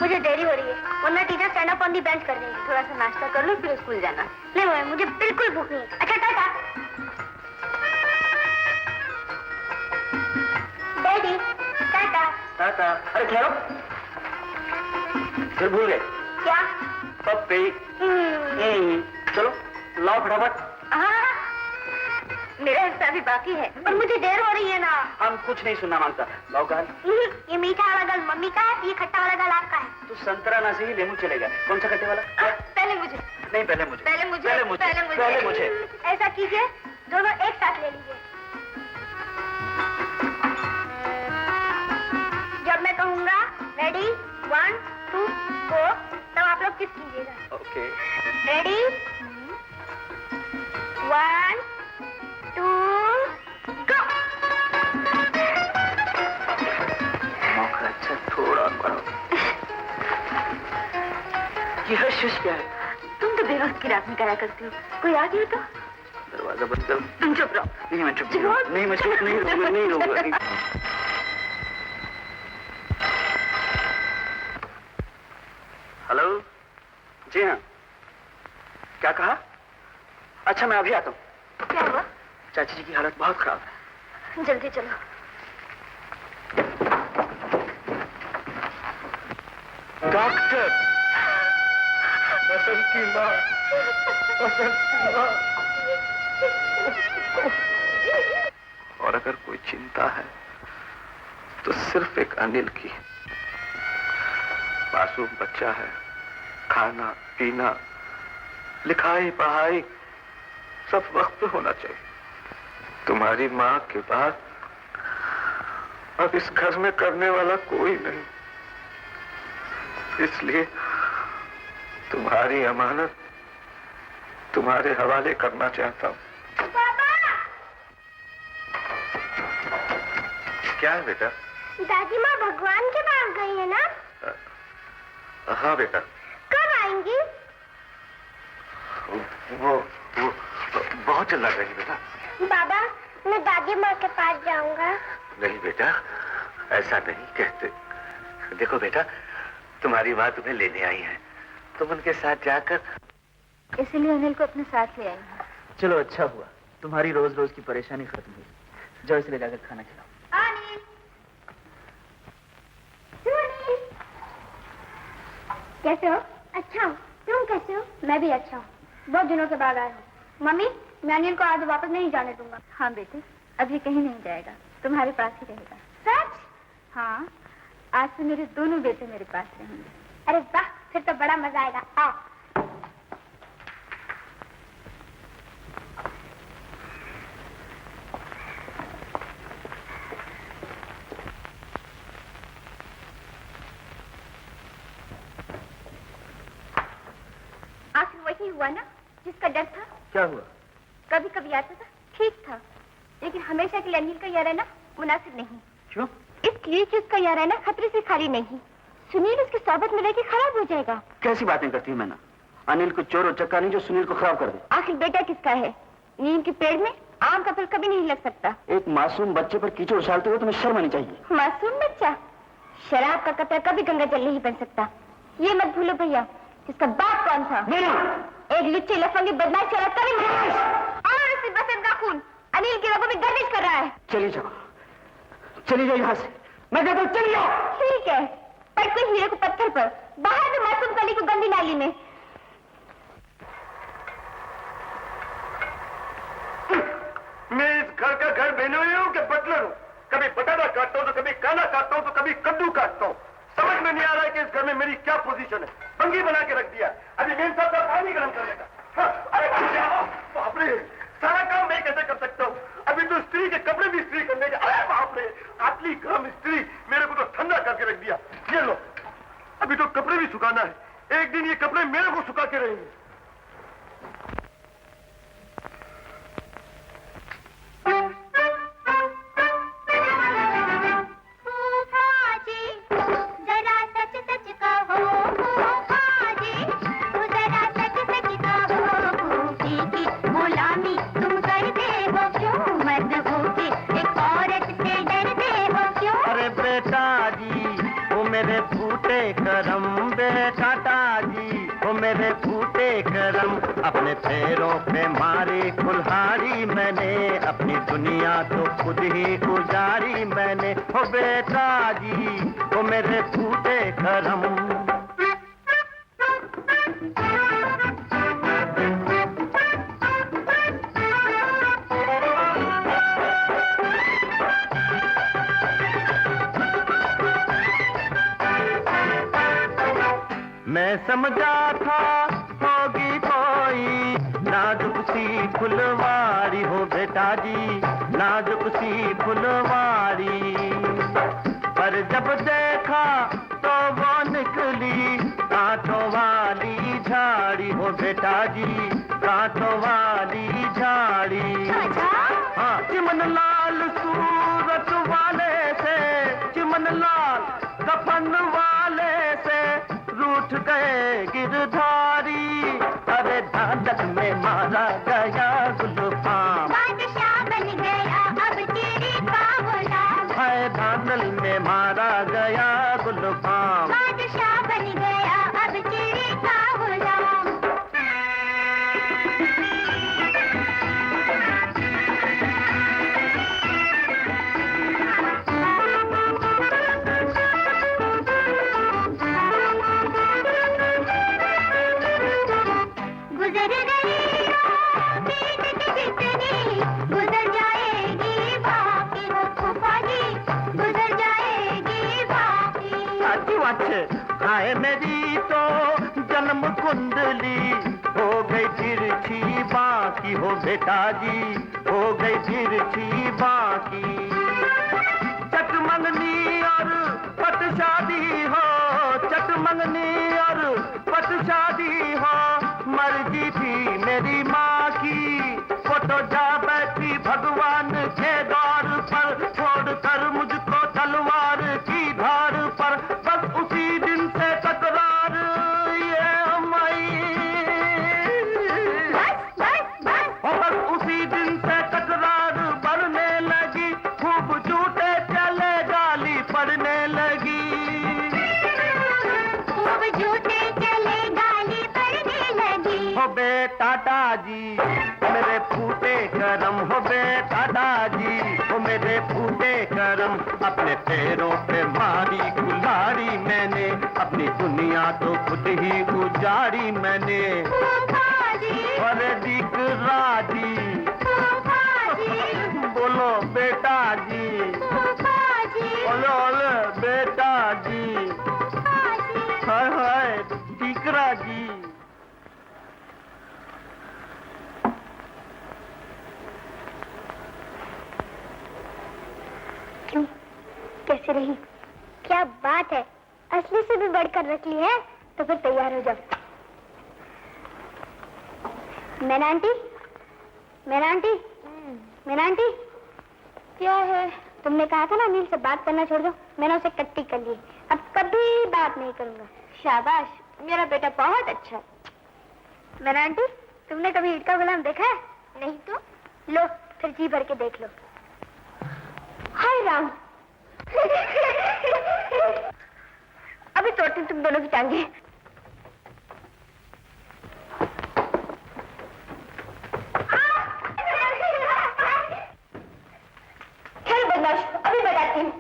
मुझे देरी हो रही है वरना teacher stand up on the bench कर देंगे। थोड़ा सा नाश्ता कर लो फिर स्कूल जाना। नहीं मम्मी मुझे बिल्कुल भूख नहीं है। अच्छा टाटा। डैडी टाटा। टाटा। अरे ठहरो, फिर भूल गए क्या? पप्पी। चलो लाओ फटाफट। हाँ मेरा हिस्सा भी बाकी है और मुझे देर हो रही है ना। हम कुछ नहीं सुनना मांगता। लाओ गाल। ये मीठा वाला गाल मम्मी का है, ये खट्टा वाला गाल आपका है। तू संतरा ना सही लेमू चलेगा। कौन सा खट्टे वाला? पहले मुझे। नहीं पहले मुझे। पहले मुझे। पहले मुझे। पहले मुझे। पहले मुझे। ऐसा कीजिए दोनों एक साथ ले लीजिए। जब मैं कहूँगा रेडी 1 2 4 तब आप लोग किस कीजिएगा। ओके। रेडी 1 2 गो। मौका अच्छा थोड़ा और बढ़ाओ। ये हश क्या है? तुम तो बेवक्त की रात में करा करती हो। कोई आ गया तो दरवाजा बंद कर। तुम चुप रहो। नहीं मैं चुप नहीं, मैं चुप नहीं रहूंगा, नहीं रहूंगा। हेलो जी हाँ, क्या कहा? अच्छा मैं अभी आता हूँ। क्या हुआ? चाची जी की हालत बहुत खराब है। जल्दी चलो। डॉक्टर, बसंत की माँ, बसंत की माँ। और अगर कोई चिंता है तो सिर्फ एक अनिल की। मासूम बच्चा है, खाना पीना लिखाई पढ़ाई सब वक्त पे होना चाहिए। तुम्हारी माँ के बाद अब इस घर में करने वाला कोई नहीं, इसलिए तुम्हारी अमानत तुम्हारे हवाले करना चाहता हूँ। क्या है बेटा? दादी माँ भगवान के पास गई है ना? हाँ बेटा। कब आएंगी? वो बहुत जल्द आ जाएगी बेटा। बाबा मैं दादी माँ के पास जाऊंगा। नहीं बेटा, ऐसा नहीं कहते। देखो बेटा, तुम्हारी माँ तुम्हें लेने आई है, तुम उनके साथ जाकर। इसलिए अनिल को अपने साथ ले आई हूँ। चलो अच्छा हुआ, तुम्हारी रोज रोज की परेशानी खत्म हुई। जाओ इसलिए जाकर खाना खिलाओ। अनिल, अनिल कैसे हो? अच्छा हूँ। तुम कैसे हो? मैं भी अच्छा हूँ। बहुत दिनों के बाद आया हूँ। मम्मी मैं अनिल को आज वापस नहीं जाने दूंगा। हाँ बेटे, अभी कहीं नहीं जाएगा, तुम्हारे पास ही रहेगा। सच? हाँ, आज से मेरे दोनों बेटे मेरे पास रहेंगे। अरे वाह, फिर तो बड़ा मजा आएगा। आओ। हुआ ना जिसका डर था? क्या हुआ? कभी कभी आता था, ठीक था, लेकिन हमेशा के लिए अनिल का यह रहना मुनासिब नहीं। क्यों? इसलिए कि उसका यह रहना खतरे से खाली नहीं। सुनील उसकी सोबत में रहकर खराब हो जाएगा। कैसी बातें करती हूँ मैना? अनिल को चोर उचक्का नहीं जो सुनील को खराब कर दे। आखिर बेटा किसका है? नीम के पेड़ में आम का फल कभी नहीं लग सकता। एक मासूम बच्चे पर कीचड़ उछालते हो तुम्हें शर्म आनी चाहिए। मासूम बच्चा? शराब का कतरा कभी गंगा जल नहीं बन सकता। ये मत भूलो भैया, जिसका बाप कौन था? एक लुच्चे लफंगे बदमाश शराब कभी और उसी बसंत का खून अनिल की रगों में गर्दिश कर रहा है। चली जाओ, चली जाओ यहाँ से। मैं कहता हूँ चली जाओ। ठीक है, पटको हीरे को पत्थर पर, बाहर दो मासूम कली को गंदी नाली में। मैं इस घर का घर बेनोई हूँ कि बटलर हूँ? कभी बटाटा काटता हूँ तो कभी काला काटता हूँ तो कभी कद्दू काटता हूँ। समझ में नहीं आ रहा है कि इस घर में मेरी क्या पोजीशन है। बंगी बना के रख दिया। अभी मेन साहब का पानी गर्म करने का। हाँ, अरे बाप रे, सारा काम मैं कैसे कर सकता हूँ? अभी तो स्त्री के कपड़े भी स्त्री करने के। अरे बाप रे, आटली गर्म स्त्री मेरे को तो ठंडा करके रख दिया। ये लो, अभी तो कपड़े भी सुखाना है। एक दिन ये कपड़े मेरे को सुखा के रहेंगे। करम बेटाटा जी, वो मेरे फूटे करम, अपने पैरों पे मारी कुल्हाड़ी मैंने, अपनी दुनिया तो खुद ही गुजारी मैंने। हो बेटा जी, वो मेरे फूटे करम। मैं समझा था होगी कोई नाजुक सी फुलवारी, हो बेटा जी नाजुक सी फुलवारी, पर जब देखा तो वो निकली कांटों वाली झाड़ी, हो बेटा जी कांटों वाली झाड़ी। हाँ, चिमन लाल सूरत वाले से, चिमन लाल कफन वाले से रूठ गए गिरधारी, अरे धांधक में मारा गया गुलफाम, बादशाह बन गया अब तेरी का गुलाम, है धांधल में मारा गया गुलफाम, बादशाह बन गया अब तेरी का गुलाम। हाय मेरी तो जन्म कुंडली हो गई तिरछी बाकी, हो बेटा जी हो गई तिरछी बाकी, चट मंगनी और पट शादी हो, चट मंगनी और पट शादी हो, मर्जी थी मेरी माँ की, वो तो जा बैठी भगवान के द्वार पर, छोड़कर मुझको तलवार की धार पर, बस उसी दिन से तकरार ये हमारी, बस उसी दिन से तकरार बढ़ने लगी, खूब झूठे चले गाली पड़ने लगी, खूब झूठे चले गाली पड़ने लगी। हो बेटा दादी मेरे फूटे करम, हो बेटा दादी हो मेरे फूटे करम, अपने पैरों पे मारी कुल्हाड़ी मैंने, अपनी दुनिया तो खुद ही गुजारी मैंने। अरे दीकरा जी, बोलो बेटा जी, बोलो बोलो बेटा जी, हाय हाय दीकरा जी। कैसी रही? क्या बात है, असली से भी बढ़कर रख ली है, तो फिर तैयार हो जाओ। मैना आंटी, मैना आंटी, मैना आंटी, क्या है? तुमने कहा था ना अनिल से बात करना छोड़ दो, मैंने उसे कट्टी कर ली। अब कभी बात नहीं करूंगा। शाबाश, मेरा बेटा बहुत अच्छा है। मैना आंटी, तुमने कभी ईद का गुलाम देखा है? नहीं तो लो, फिर जी भर के देख लो। हाय राम। अभी तोड़ती तुम दोनों की टांगे। चल बदमाश, अभी बताती हूँ।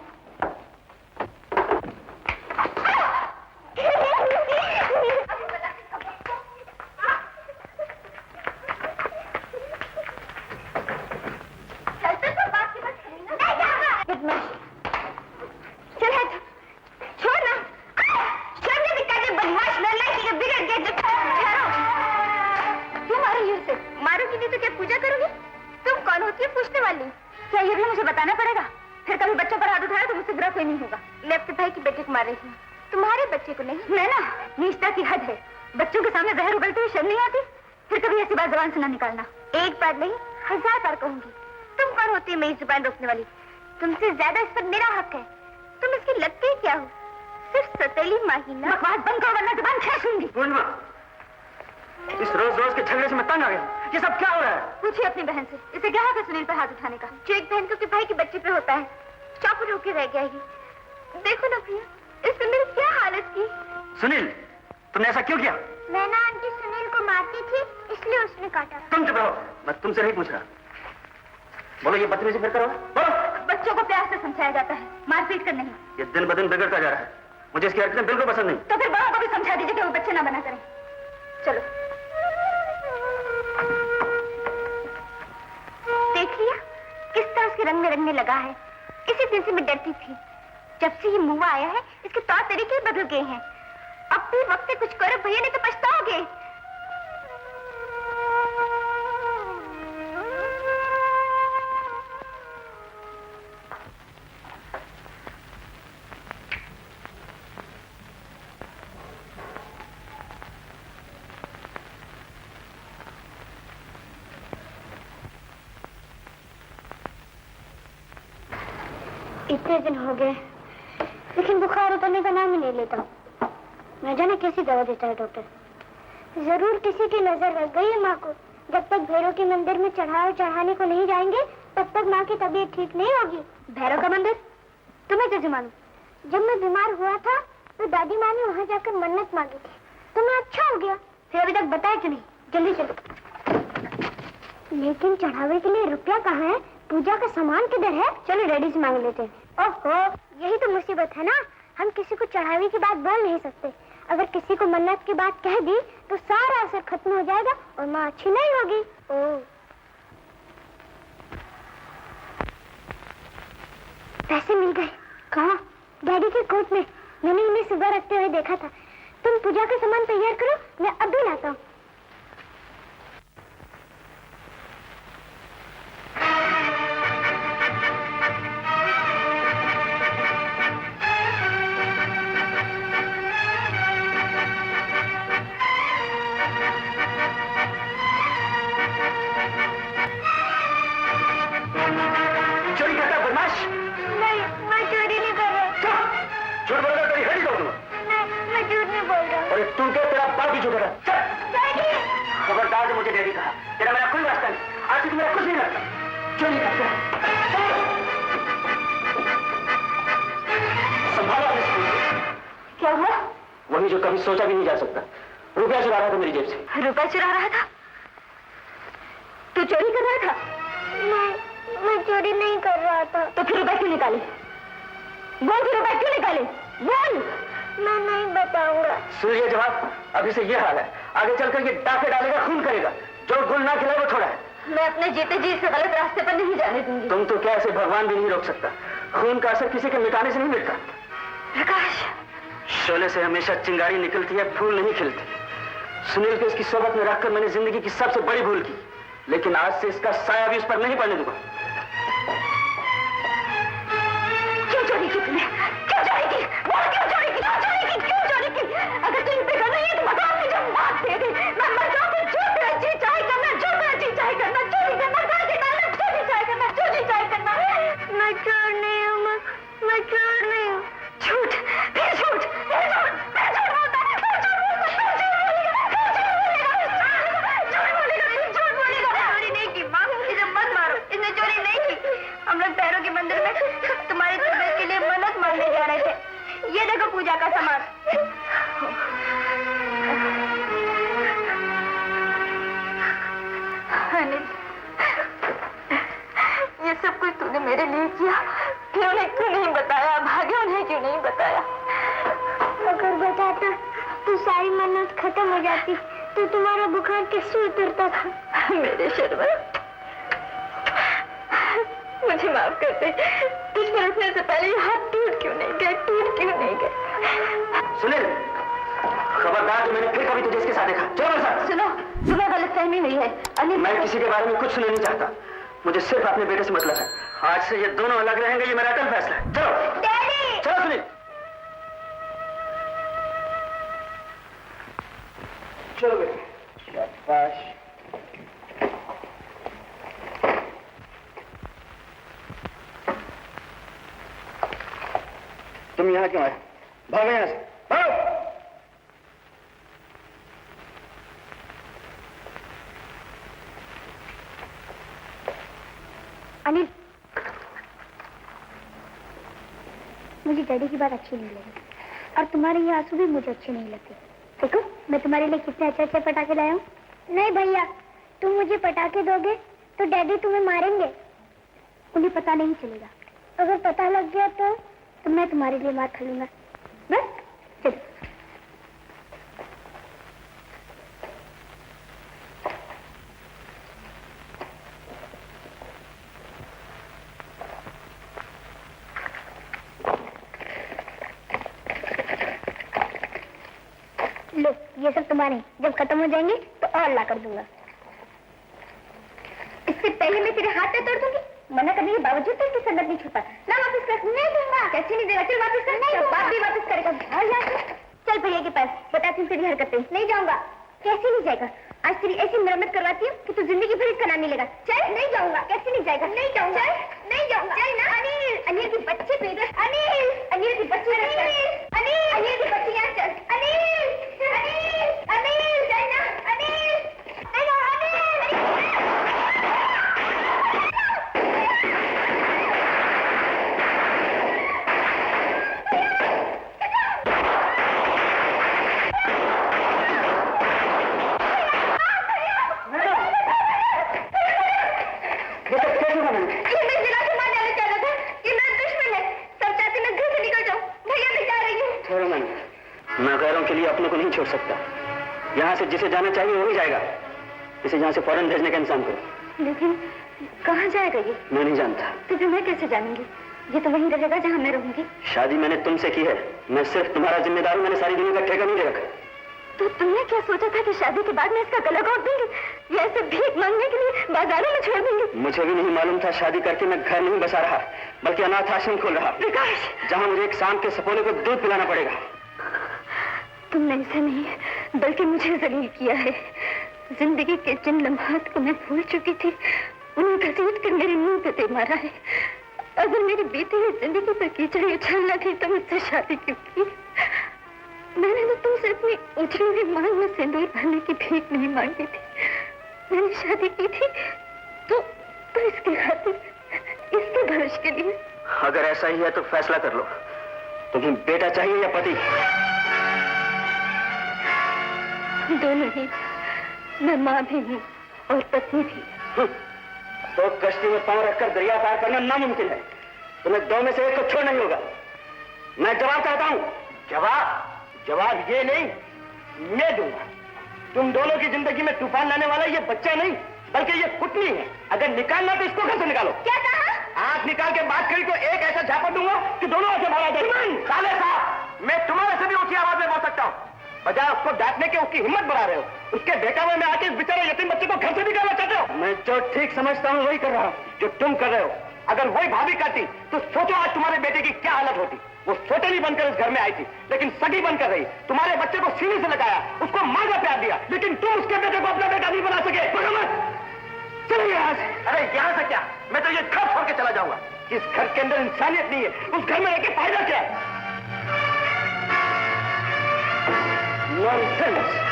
तुम्हारे बच्चे को नहीं, मैं ना नीचता की हद है। बच्चों के सामने जहर उगलते हुए शर्म नहीं आती? फिर कभी ऐसी बात जुबान से ना निकालना। एक बार नहीं 1000 बार कहूंगी। तुम कौन होती है मेरी जुबान रोकने वाली? तुमसे ज्यादा इस पर मेरा हक है। तुम इसकी लगती क्या हो? सिर्फ सतीली माहीना। बकवास बंद करो वरना जुबान खींचूंगी। पूर्णिमा, इस रोज रोज के झगड़े से मैं तंग आ गया। ये सब क्या हो रहा है? पूछिए अपनी बहन से, इसे क्या हक है सुनील पर हाथ उठाने का? जो एक बहन को भाई के बच्चे पे होता है, चौपट होके रह गया है। देखो ना भैया, इसने मेरी क्या हालत की। सुनील, तुमने ऐसा क्यों किया? मैना आंटी सुनील को मारती थी, इसलिए उसने काटा। तुम चुप रहो, मैं तुमसे नहीं पूछ रहा। बोलो, ये बदतमीजी फिर करो। बोलो। बच्चों को प्यार से समझाया जाता है, मारपीट कर नहीं। ये दिन ब दिन बिगड़ता जा रहा है। मुझे इसकी हरकतें बिल्कुल पसंद नहीं। तो फिर बड़ों को भी समझा दीजिए कि वो बच्चे ना बना करें। चलो। देख लिया किस तरह उसके रंग में रंगने लगा है। इसी दिन से मैं डरती थी। जब से ये मुआ आया है, इसके तौर तरीके बदल गए हैं। अब भी वक्त से कुछ करो भैया, नहीं तो पछताओगे। इतने दिन हो गए, लेकिन बुखार उतरने का नाम ही नहीं लेता। न जाने कैसी दवा देता है डॉक्टर। जरूर किसी की नजर लग गई है माँ को। जब तक भैरव के मंदिर में चढ़ावे चढ़ाने को नहीं जाएंगे, तब तक माँ की तबीयत ठीक नहीं होगी। भैरव का मंदिर? तुम्हें कैसे मालूम? जब मैं बीमार हुआ था, तो दादी माँ ने वहाँ जाकर मन्नत मांगी थी। तुम्हें अच्छा हो गया। फिर अभी तक बताया क्यों नहीं? जल्दी चलो। लेकिन चढ़ावे के लिए रुपया कहाँ है? पूजा का सामान किधर है? चलो डैडी से मांग लेते हैं। ओहो, यही तो मुसीबत है ना। हम किसी को चढ़ावे की बात बोल नहीं सकते। अगर किसी को मन्नत की बात कह दी तो सारा असर खत्म हो जाएगा और माँ अच्छी नहीं होगी। ओह, पैसे मिल गए। कहाँ? डैडी के कोट में। मैंने उन्हें सुबह रखते हुए देखा था। तुम पूजा का सामान तैयार करो, मैं अभी लाता हूँ। खबरदार जो मुझे डैडी कहा, तेरा मेरा कोई रास्ता नहीं। आज से मेरा कुछ नहीं लगता। क्यों नहीं करता? संभालो अपने स्कूल। क्या हुआ? वही जो कभी सोचा भी नहीं जा सकता। रुपया चुरा रहा था मेरी जेब से। रुपया चुरा रहा था? तू चोरी कर रहा था? नहीं, मैं चोरी नहीं कर रहा था। तो फिर रुपया क्यों निकाले? बोल, फिर रुपया क्यों निकाले? बोल। मैं नहीं बताऊंगा। सुनिए जवाब, अभी से ये हाल है, आगे चलकर ये डाके डालेगा, खून करेगा। जो गुल ना खिलाए वो छोड़ा है। मैं अपने जीते जी इसे गलत रास्ते पर नहीं जाने दूंगी। तुम तो क्या, ऐसे भगवान भी नहीं रोक सकता। खून का असर किसी के मिटाने से नहीं मिटता। प्रकाश, शोले से हमेशा चिंगारी निकलती है, फूल नहीं खिलते। सुनील को इसकी सोबत में रखकर मैंने जिंदगी की सबसे बड़ी भूल की, लेकिन आज से इसका साया भी उस पर नहीं पड़ने दूंगा। क्यों चोरी की तुमने? क्यों चोरी की? बोल, क्यों चोरी की? क्यों चोरी की? क्यों चोरी की? अगर तू इन पे कर रही है तो भगवान मुझे मार दे दे। मैं मर जाऊं, जो तेरा जी चाहे करना, तुम्हारे तबीयत के लिए मन्नत मांगने जा रहे थे। ये देखो पूजा का सामान। अनिल, ये सब कुछ तूने मेरे लिए किया, फिर उन्हें क्यों नहीं बताया? भाग्य उन्हें क्यों नहीं बताया? अगर बताता तो सारी मन्नत खत्म हो जाती, तो तुम्हारा बुखार कैसे उतरता था? मेरे शर्मा, मुझे माफ कर दे। तुझ पर उठने से पहले ये हाथ टूट क्यों नहीं गए? टूट क्यों नहीं गए? सुनील, खबरदार, जो मैंने फिर कभी तुझे इसके साथ देखा। चलो मेरे साथ। सुनो, तुम्हें गलतफहमी हुई है। अनिल, मैं किसी के बारे में कुछ सुनना नहीं चाहता। मुझे सिर्फ अपने बेटे से मतलब है। आज से ये दोनों अलग रहेंगे, ये मेरा अटल फैसला है। चलो डैडी! चलो सुनील। चलो बेटे, शाबाश। तुम यहाँ क्यों आए? भागो यहाँ से, भागो। अनिल, मुझे डैडी की बात अच्छी नहीं लगी और तुम्हारे ये आंसू भी मुझे अच्छे नहीं लगते। देखो, मैं तुम्हारे लिए कितने अच्छे अच्छे पटाखे लाया हूँ। नहीं भैया, तुम मुझे पटाखे दोगे तो डैडी तुम्हें मारेंगे। उन्हें पता नहीं चलेगा। अगर पता लग गया तो मैं तुम्हारे लिए मार खा लूंगा। बस चलो। लो, ये सब तुम्हारे, जब खत्म हो जाएंगे तो और ला कर दूंगा। इससे पहले मैं तेरे हाथ पे तोड़ दूंगी। मना करने के बावजूद तेरी संगत नहीं छुपा। ना वापस कर। नहीं दूंगा। कैसे नहीं देगा? चल वापस कर। नहीं, बाप भी वापस करेगा। और यहाँ से चल भैया के पास, बताती हूँ तेरी हरकतें। नहीं जाऊंगा। कैसे नहीं जाएगा? आज तेरी ऐसी मरम्मत करवाती हूँ कि तू जिंदगी भर इसका नाम नहीं लेगा। चल। नहीं जाऊंगा। कैसे नहीं जाएगा? नहीं जाऊंगा। नहीं जाऊंगा। चल ना। अनिल, अनिल की बच्ची पे इधर। अनिल, अनिल की बच्ची। अनिल, अनिल की बच्ची यहाँ चल। अनिल, अनिल, अनिल, चल ना। अनिल, नहीं, अनिल। मैं गैरों के लिए अपनों को नहीं छोड़ सकता। यहाँ से जिसे जाना चाहिए वही जाएगा। इसे यहाँ से फौरन भेजने का इंतजाम करो। लेकिन कहाँ जाएगा ये? मैं नहीं जानता। तो फिर मैं कैसे जानूंगी? ये तो वहीं रहेगा जहाँ मैं रहूंगी। शादी मैंने तुमसे की है। मैं सिर्फ तुम्हारा जिम्मेदार हूँ। मैंने सारी दुनिया का ठेका नहीं दे रखा। तो तुमने क्या सोचा था कि शादी के बाद मैं इसका गला घोट दूंगी या ऐसे भीख मांगने के लिए बाजारों में छोड़ दूंगी? मुझे भी नहीं मालूम था शादी करके मैं घर नहीं बसा रहा, बल्कि अनाथ आश्रम खोल रहा। विकास, जहाँ मुझे एक शाम के सपोने को दूध पिलाना पड़ेगा। तुमने ऐसा नहीं बल्कि मुझे जलील किया है। जिंदगी के जिन लम्हात को मैं भूल चुकी थी उन्हें घसीट कर मेरे मुंह पे दे मारा है। अगर मेरी बीती हुई जिंदगी पर कीचड़ उछालना थी तो मुझसे शादी क्यों की? मैंने तो तुमसे अपनी उछली हुई मांग में सिंदूर भरने की भीख नहीं मांगी थी। मैंने शादी की थी तो इसके खातिर, इसके भविष्य के लिए। अगर ऐसा ही है तो फैसला कर लो, तुम्हें बेटा चाहिए या पति? दोनों ही। मैं माँ भी हूँ और पत्नी भी। तो कश्ती में पांव रखकर दरिया पार करना नामुमकिन है। तुम्हें दो में से एक को छोड़ना ही होगा। मैं जवाब चाहता हूँ। जवाब ये नहीं, मैं दूंगा। तुम दोनों की जिंदगी में तूफान लाने वाला ये बच्चा नहीं बल्कि ये कुटनी है। अगर निकालना तो इसको घर से निकालो। क्या कहा? आंख निकाल के बात करी तो एक ऐसा झापड़ दूंगा कि दोनों ऐसे भागा जाए। साले साहब, मैं तुम्हारे से भी ऊंची आवाज में बोल सकता हूँ। बजाय उसको डांटने के उसकी हिम्मत बढ़ा रहे हो। उसके बेटा में आके इस बेचारे यतीम बच्चे को घर से निकालना चाहते हो। मैं जो ठीक समझता हूँ वही कर रहा हूँ। जो तुम कर रहे हो, अगर वही भाभी करती तो सोचो आज तुम्हारे बेटे की क्या हालत होती। वो सोटेली बनकर इस घर में आई थी लेकिन सगी बनकर रही। तुम्हारे बच्चे को सीने से लगाया, उसको मां का प्यार दिया, लेकिन तुम उसके बेटे को अपना बेटा नहीं बना सके। चलिए यहाँ से। अरे यहाँ से क्या, मैं तो ये घर छोड़ के चला जाऊंगा। जिस घर के अंदर इंसानियत नहीं है उस घर में रह के फायदा क्या है? नॉनसेंस।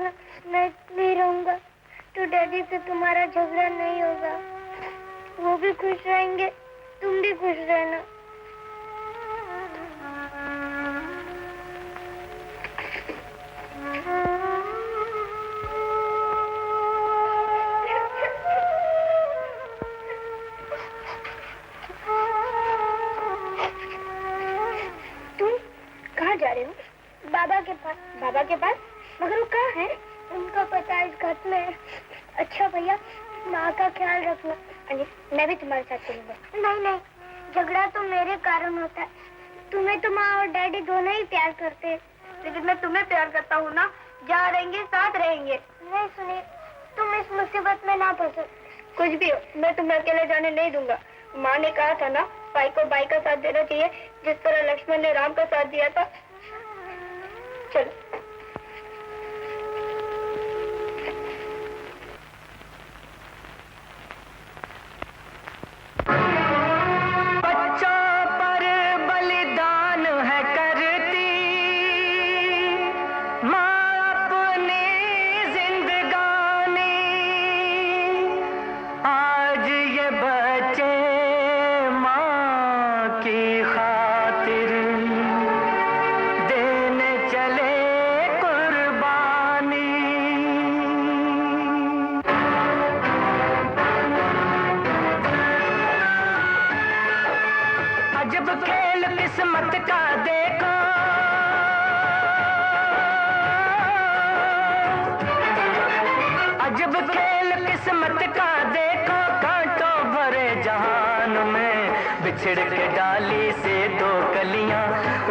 ना, मैं नहीं रहूंगा तो डैडी से तुम्हारा झगड़ा नहीं होगा। वो भी खुश रहेंगे, तुम भी खुश रहना। तुम कहाँ जा रहे हो? बाबा के पास। बाबा के पास? मगर वो कहाँ है? उनका पता इस घर में है। अच्छा भैया, माँ का ख्याल रखना। अरे मैं भी तुम्हारे साथ चलूंगा। नहीं नहीं, झगड़ा तो मेरे कारण होता है। तुम्हें तो माँ और डैडी दोनों ही प्यार करते हैं। लेकिन मैं तुम्हें प्यार करता हूँ ना। जहाँ रहेंगे साथ रहेंगे। नहीं सुनिए, तुम इस मुसीबत में ना फंसो। कुछ भी हो, मैं तुम्हें अकेले जाने नहीं दूंगा। माँ ने कहा था ना, भाई को भाई का साथ देना चाहिए, जिस तरह लक्ष्मण ने राम का साथ दिया था। चलो। छिड़ के डाली से दो कलियां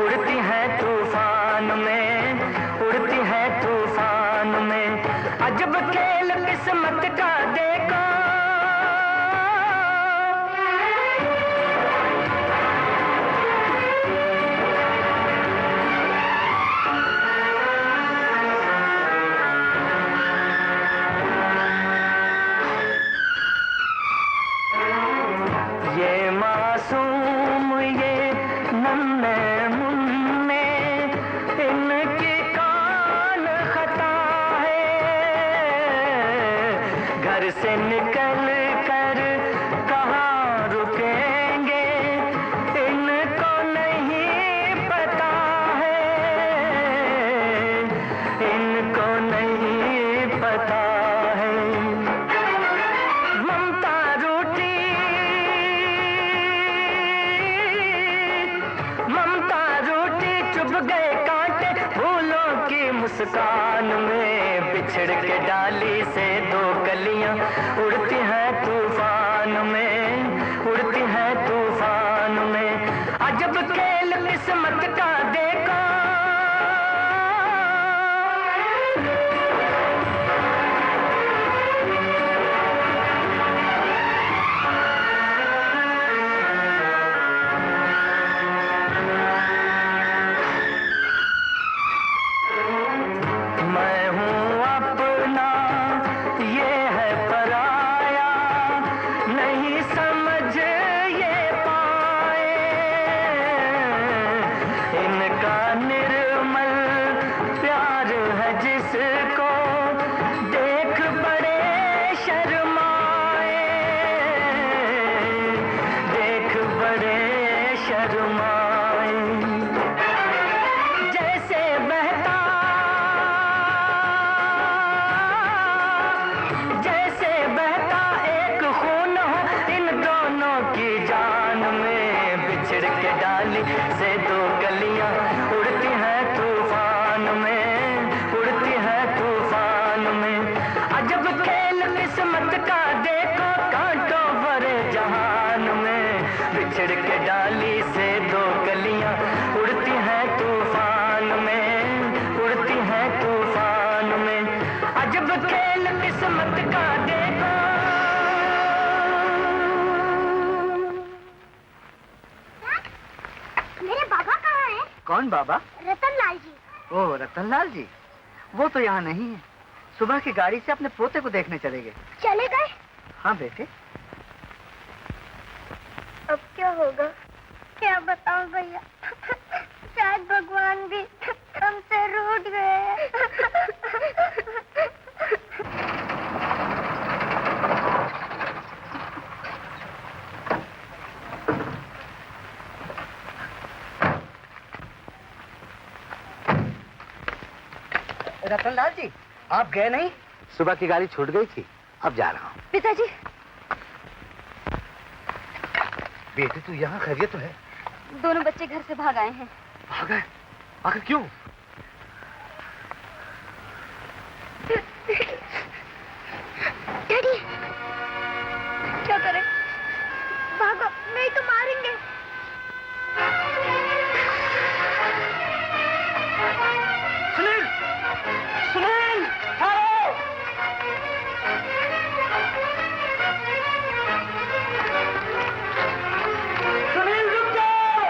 उड़ती हैं तूफान में, उड़ती हैं तूफान में। अजब खेल किस्मत का देखो। ये मासूम ये नन्हे मुन्ने, इनकी कौन खता है। घर से निकल कर कहाँ रुकेंगे, इनको नहीं पता है, इनको नहीं पता है। ममता रूठी, ममता रूठी, चुभ गए कांटे फूलों की मुस्कान में। बिछड़ के डाली से दो कलियां उड़ती हैं तूफान में, उड़ती हैं तूफान में। अजब खेल किस्मत का देखो। मैं हूँ अपना, ये है पराया, नहीं समझ ये पाए। इनका निर्मल प्यार है जिसको देख बड़े शर्माए, देख बड़े शर्माए। जैसे बहता, जैसे बहता एक खून हो इन दोनों की जान में। बिछड़ के डाली से दो कलियां उड़ती हैं तूफान में, उड़ती हैं तूफान में। अजब खेल किस्मत का देखो, कांटों भरे जहान में। बिछड़ के डाली से दो कलियां उड़ती हैं तूफान में, उड़ती हैं तूफान में। अजब खेल किस्मत का देखो। मेरे बाबा कहाँ हैं? कौन बाबा? रतनलाल जी। ओह, रतनलाल जी, वो तो यहाँ नहीं है। सुबह की गाड़ी से अपने पोते को देखने चले गए। चले गए? हाँ बेटे। अब क्या होगा? क्या बताऊं भैया, शायद भगवान भी हमसे रूठ गए हैं। रतनलाल जी, आप गए नहीं? सुबह की गाड़ी छूट गई थी, अब जा रहा हूँ। पिताजी। बेटी तू यहाँ खैरियत तो है? दोनों बच्चे घर से भाग आए हैं। भाग गए? आखिर क्यों? डैडी, क्या करें? भागो, नहीं तो मारेंगे। सुनील! सुनील! हेलो! सुनील रुक जाओ!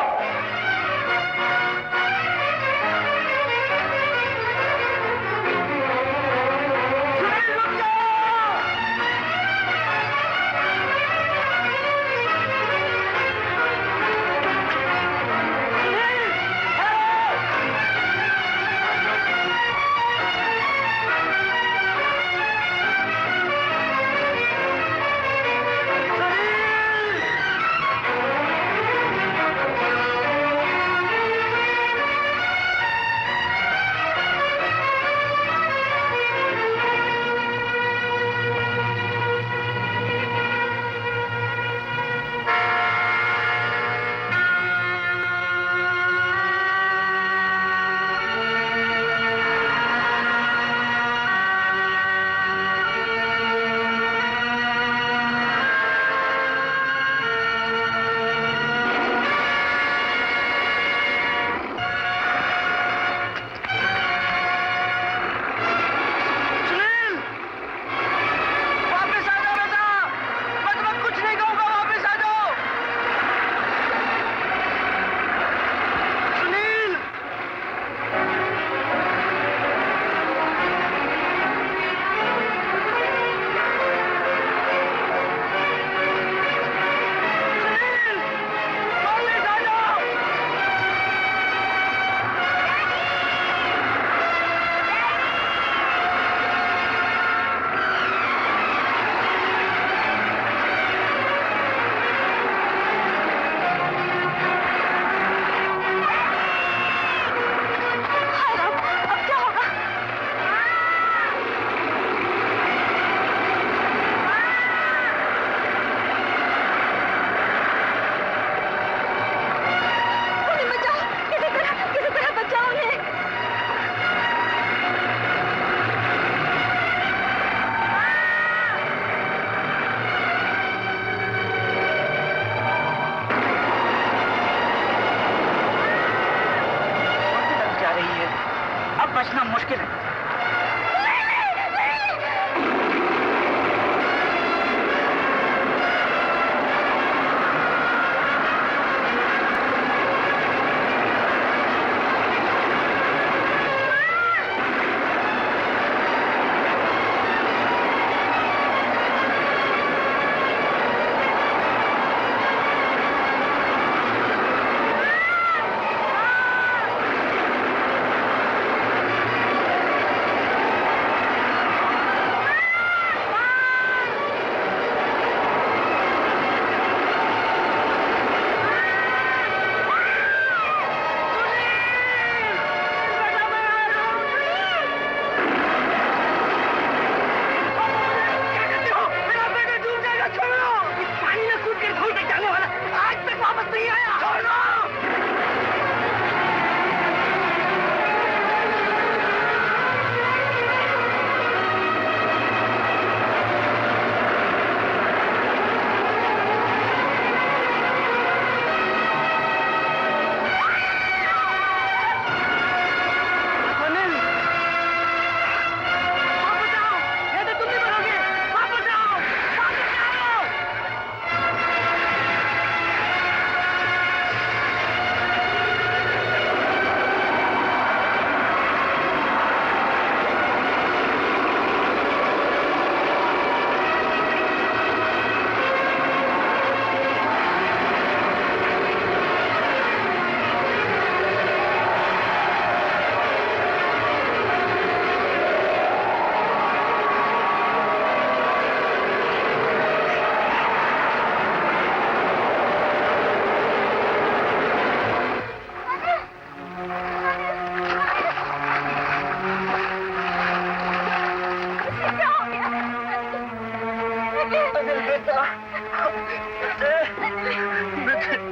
अनिल बेटा,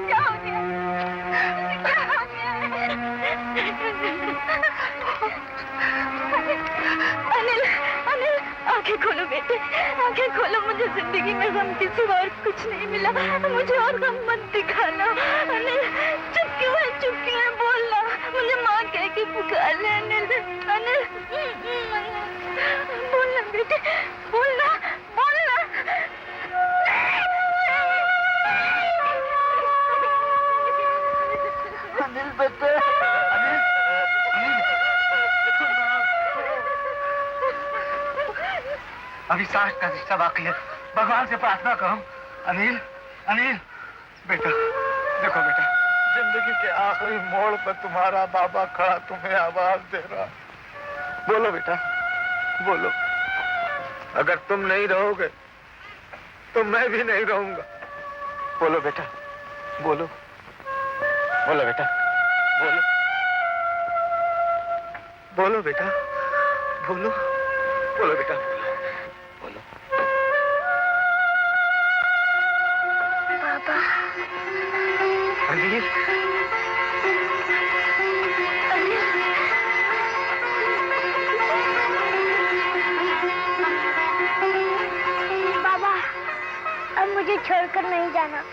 क्या हो गया? अनिल, अनिल, आंखें खोलो बेटे, आंखें खोलो। मुझे जिंदगी में गम के सिवा और कुछ नहीं मिला। मुझे और गम मत दिखाना। अनिल, चुप क्यों है? बोलना। मुझे माँ कह के पुकार ले। अनिल, अनिल, बोलना बेटे, बोलना। अनिल बेटे, अनिल, अभी सांस का रिश्ता बाकी है, भगवान से प्रार्थना करो। अनिल, अनिल बेटा, देखो बेटा, जिंदगी के आखिरी मोड़ पर तुम्हारा बाबा खड़ा तुम्हें आवाज दे रहा। बोलो बेटा, बोलो। अगर तुम नहीं रहोगे तो मैं भी नहीं रहूंगा। बोलो बेटा, बोलो। बोलो बेटा, बोलो। बोलो बेटा, बोलो। बोलो बेटा, बोलो। पापा। अनिल, बाबा, अब मुझे छोड़कर नहीं जाना।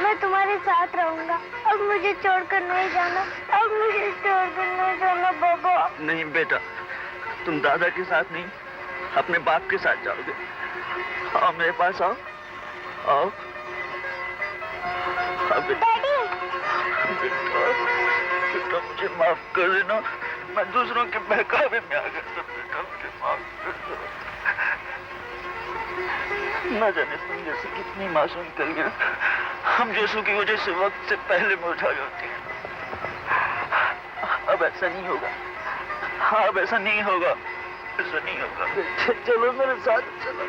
मैं तुम्हारे साथ रहूंगा। अब मुझे छोड़कर नहीं जाना। अब मुझे छोड़कर नहीं जाना बाबा। नहीं बेटा, तुम दादा के साथ नहीं, अपने बाप के साथ जाओगे। आओ मेरे पास, आओ आओ। डैडी। बेटा मुझे माफ कर देना, मैं दूसरों के बहकावे में आ गया था। बेटा मुझे माफ कर दो। न जाने तुम जैसी कितनी मासूम कलियां हम जैसों की वजह से वक्त से पहले मुरझा जाती है। अब ऐसा नहीं होगा। हाँ, अब ऐसा नहीं होगा, ऐसा नहीं होगा। चलो मेरे साथ, चलो।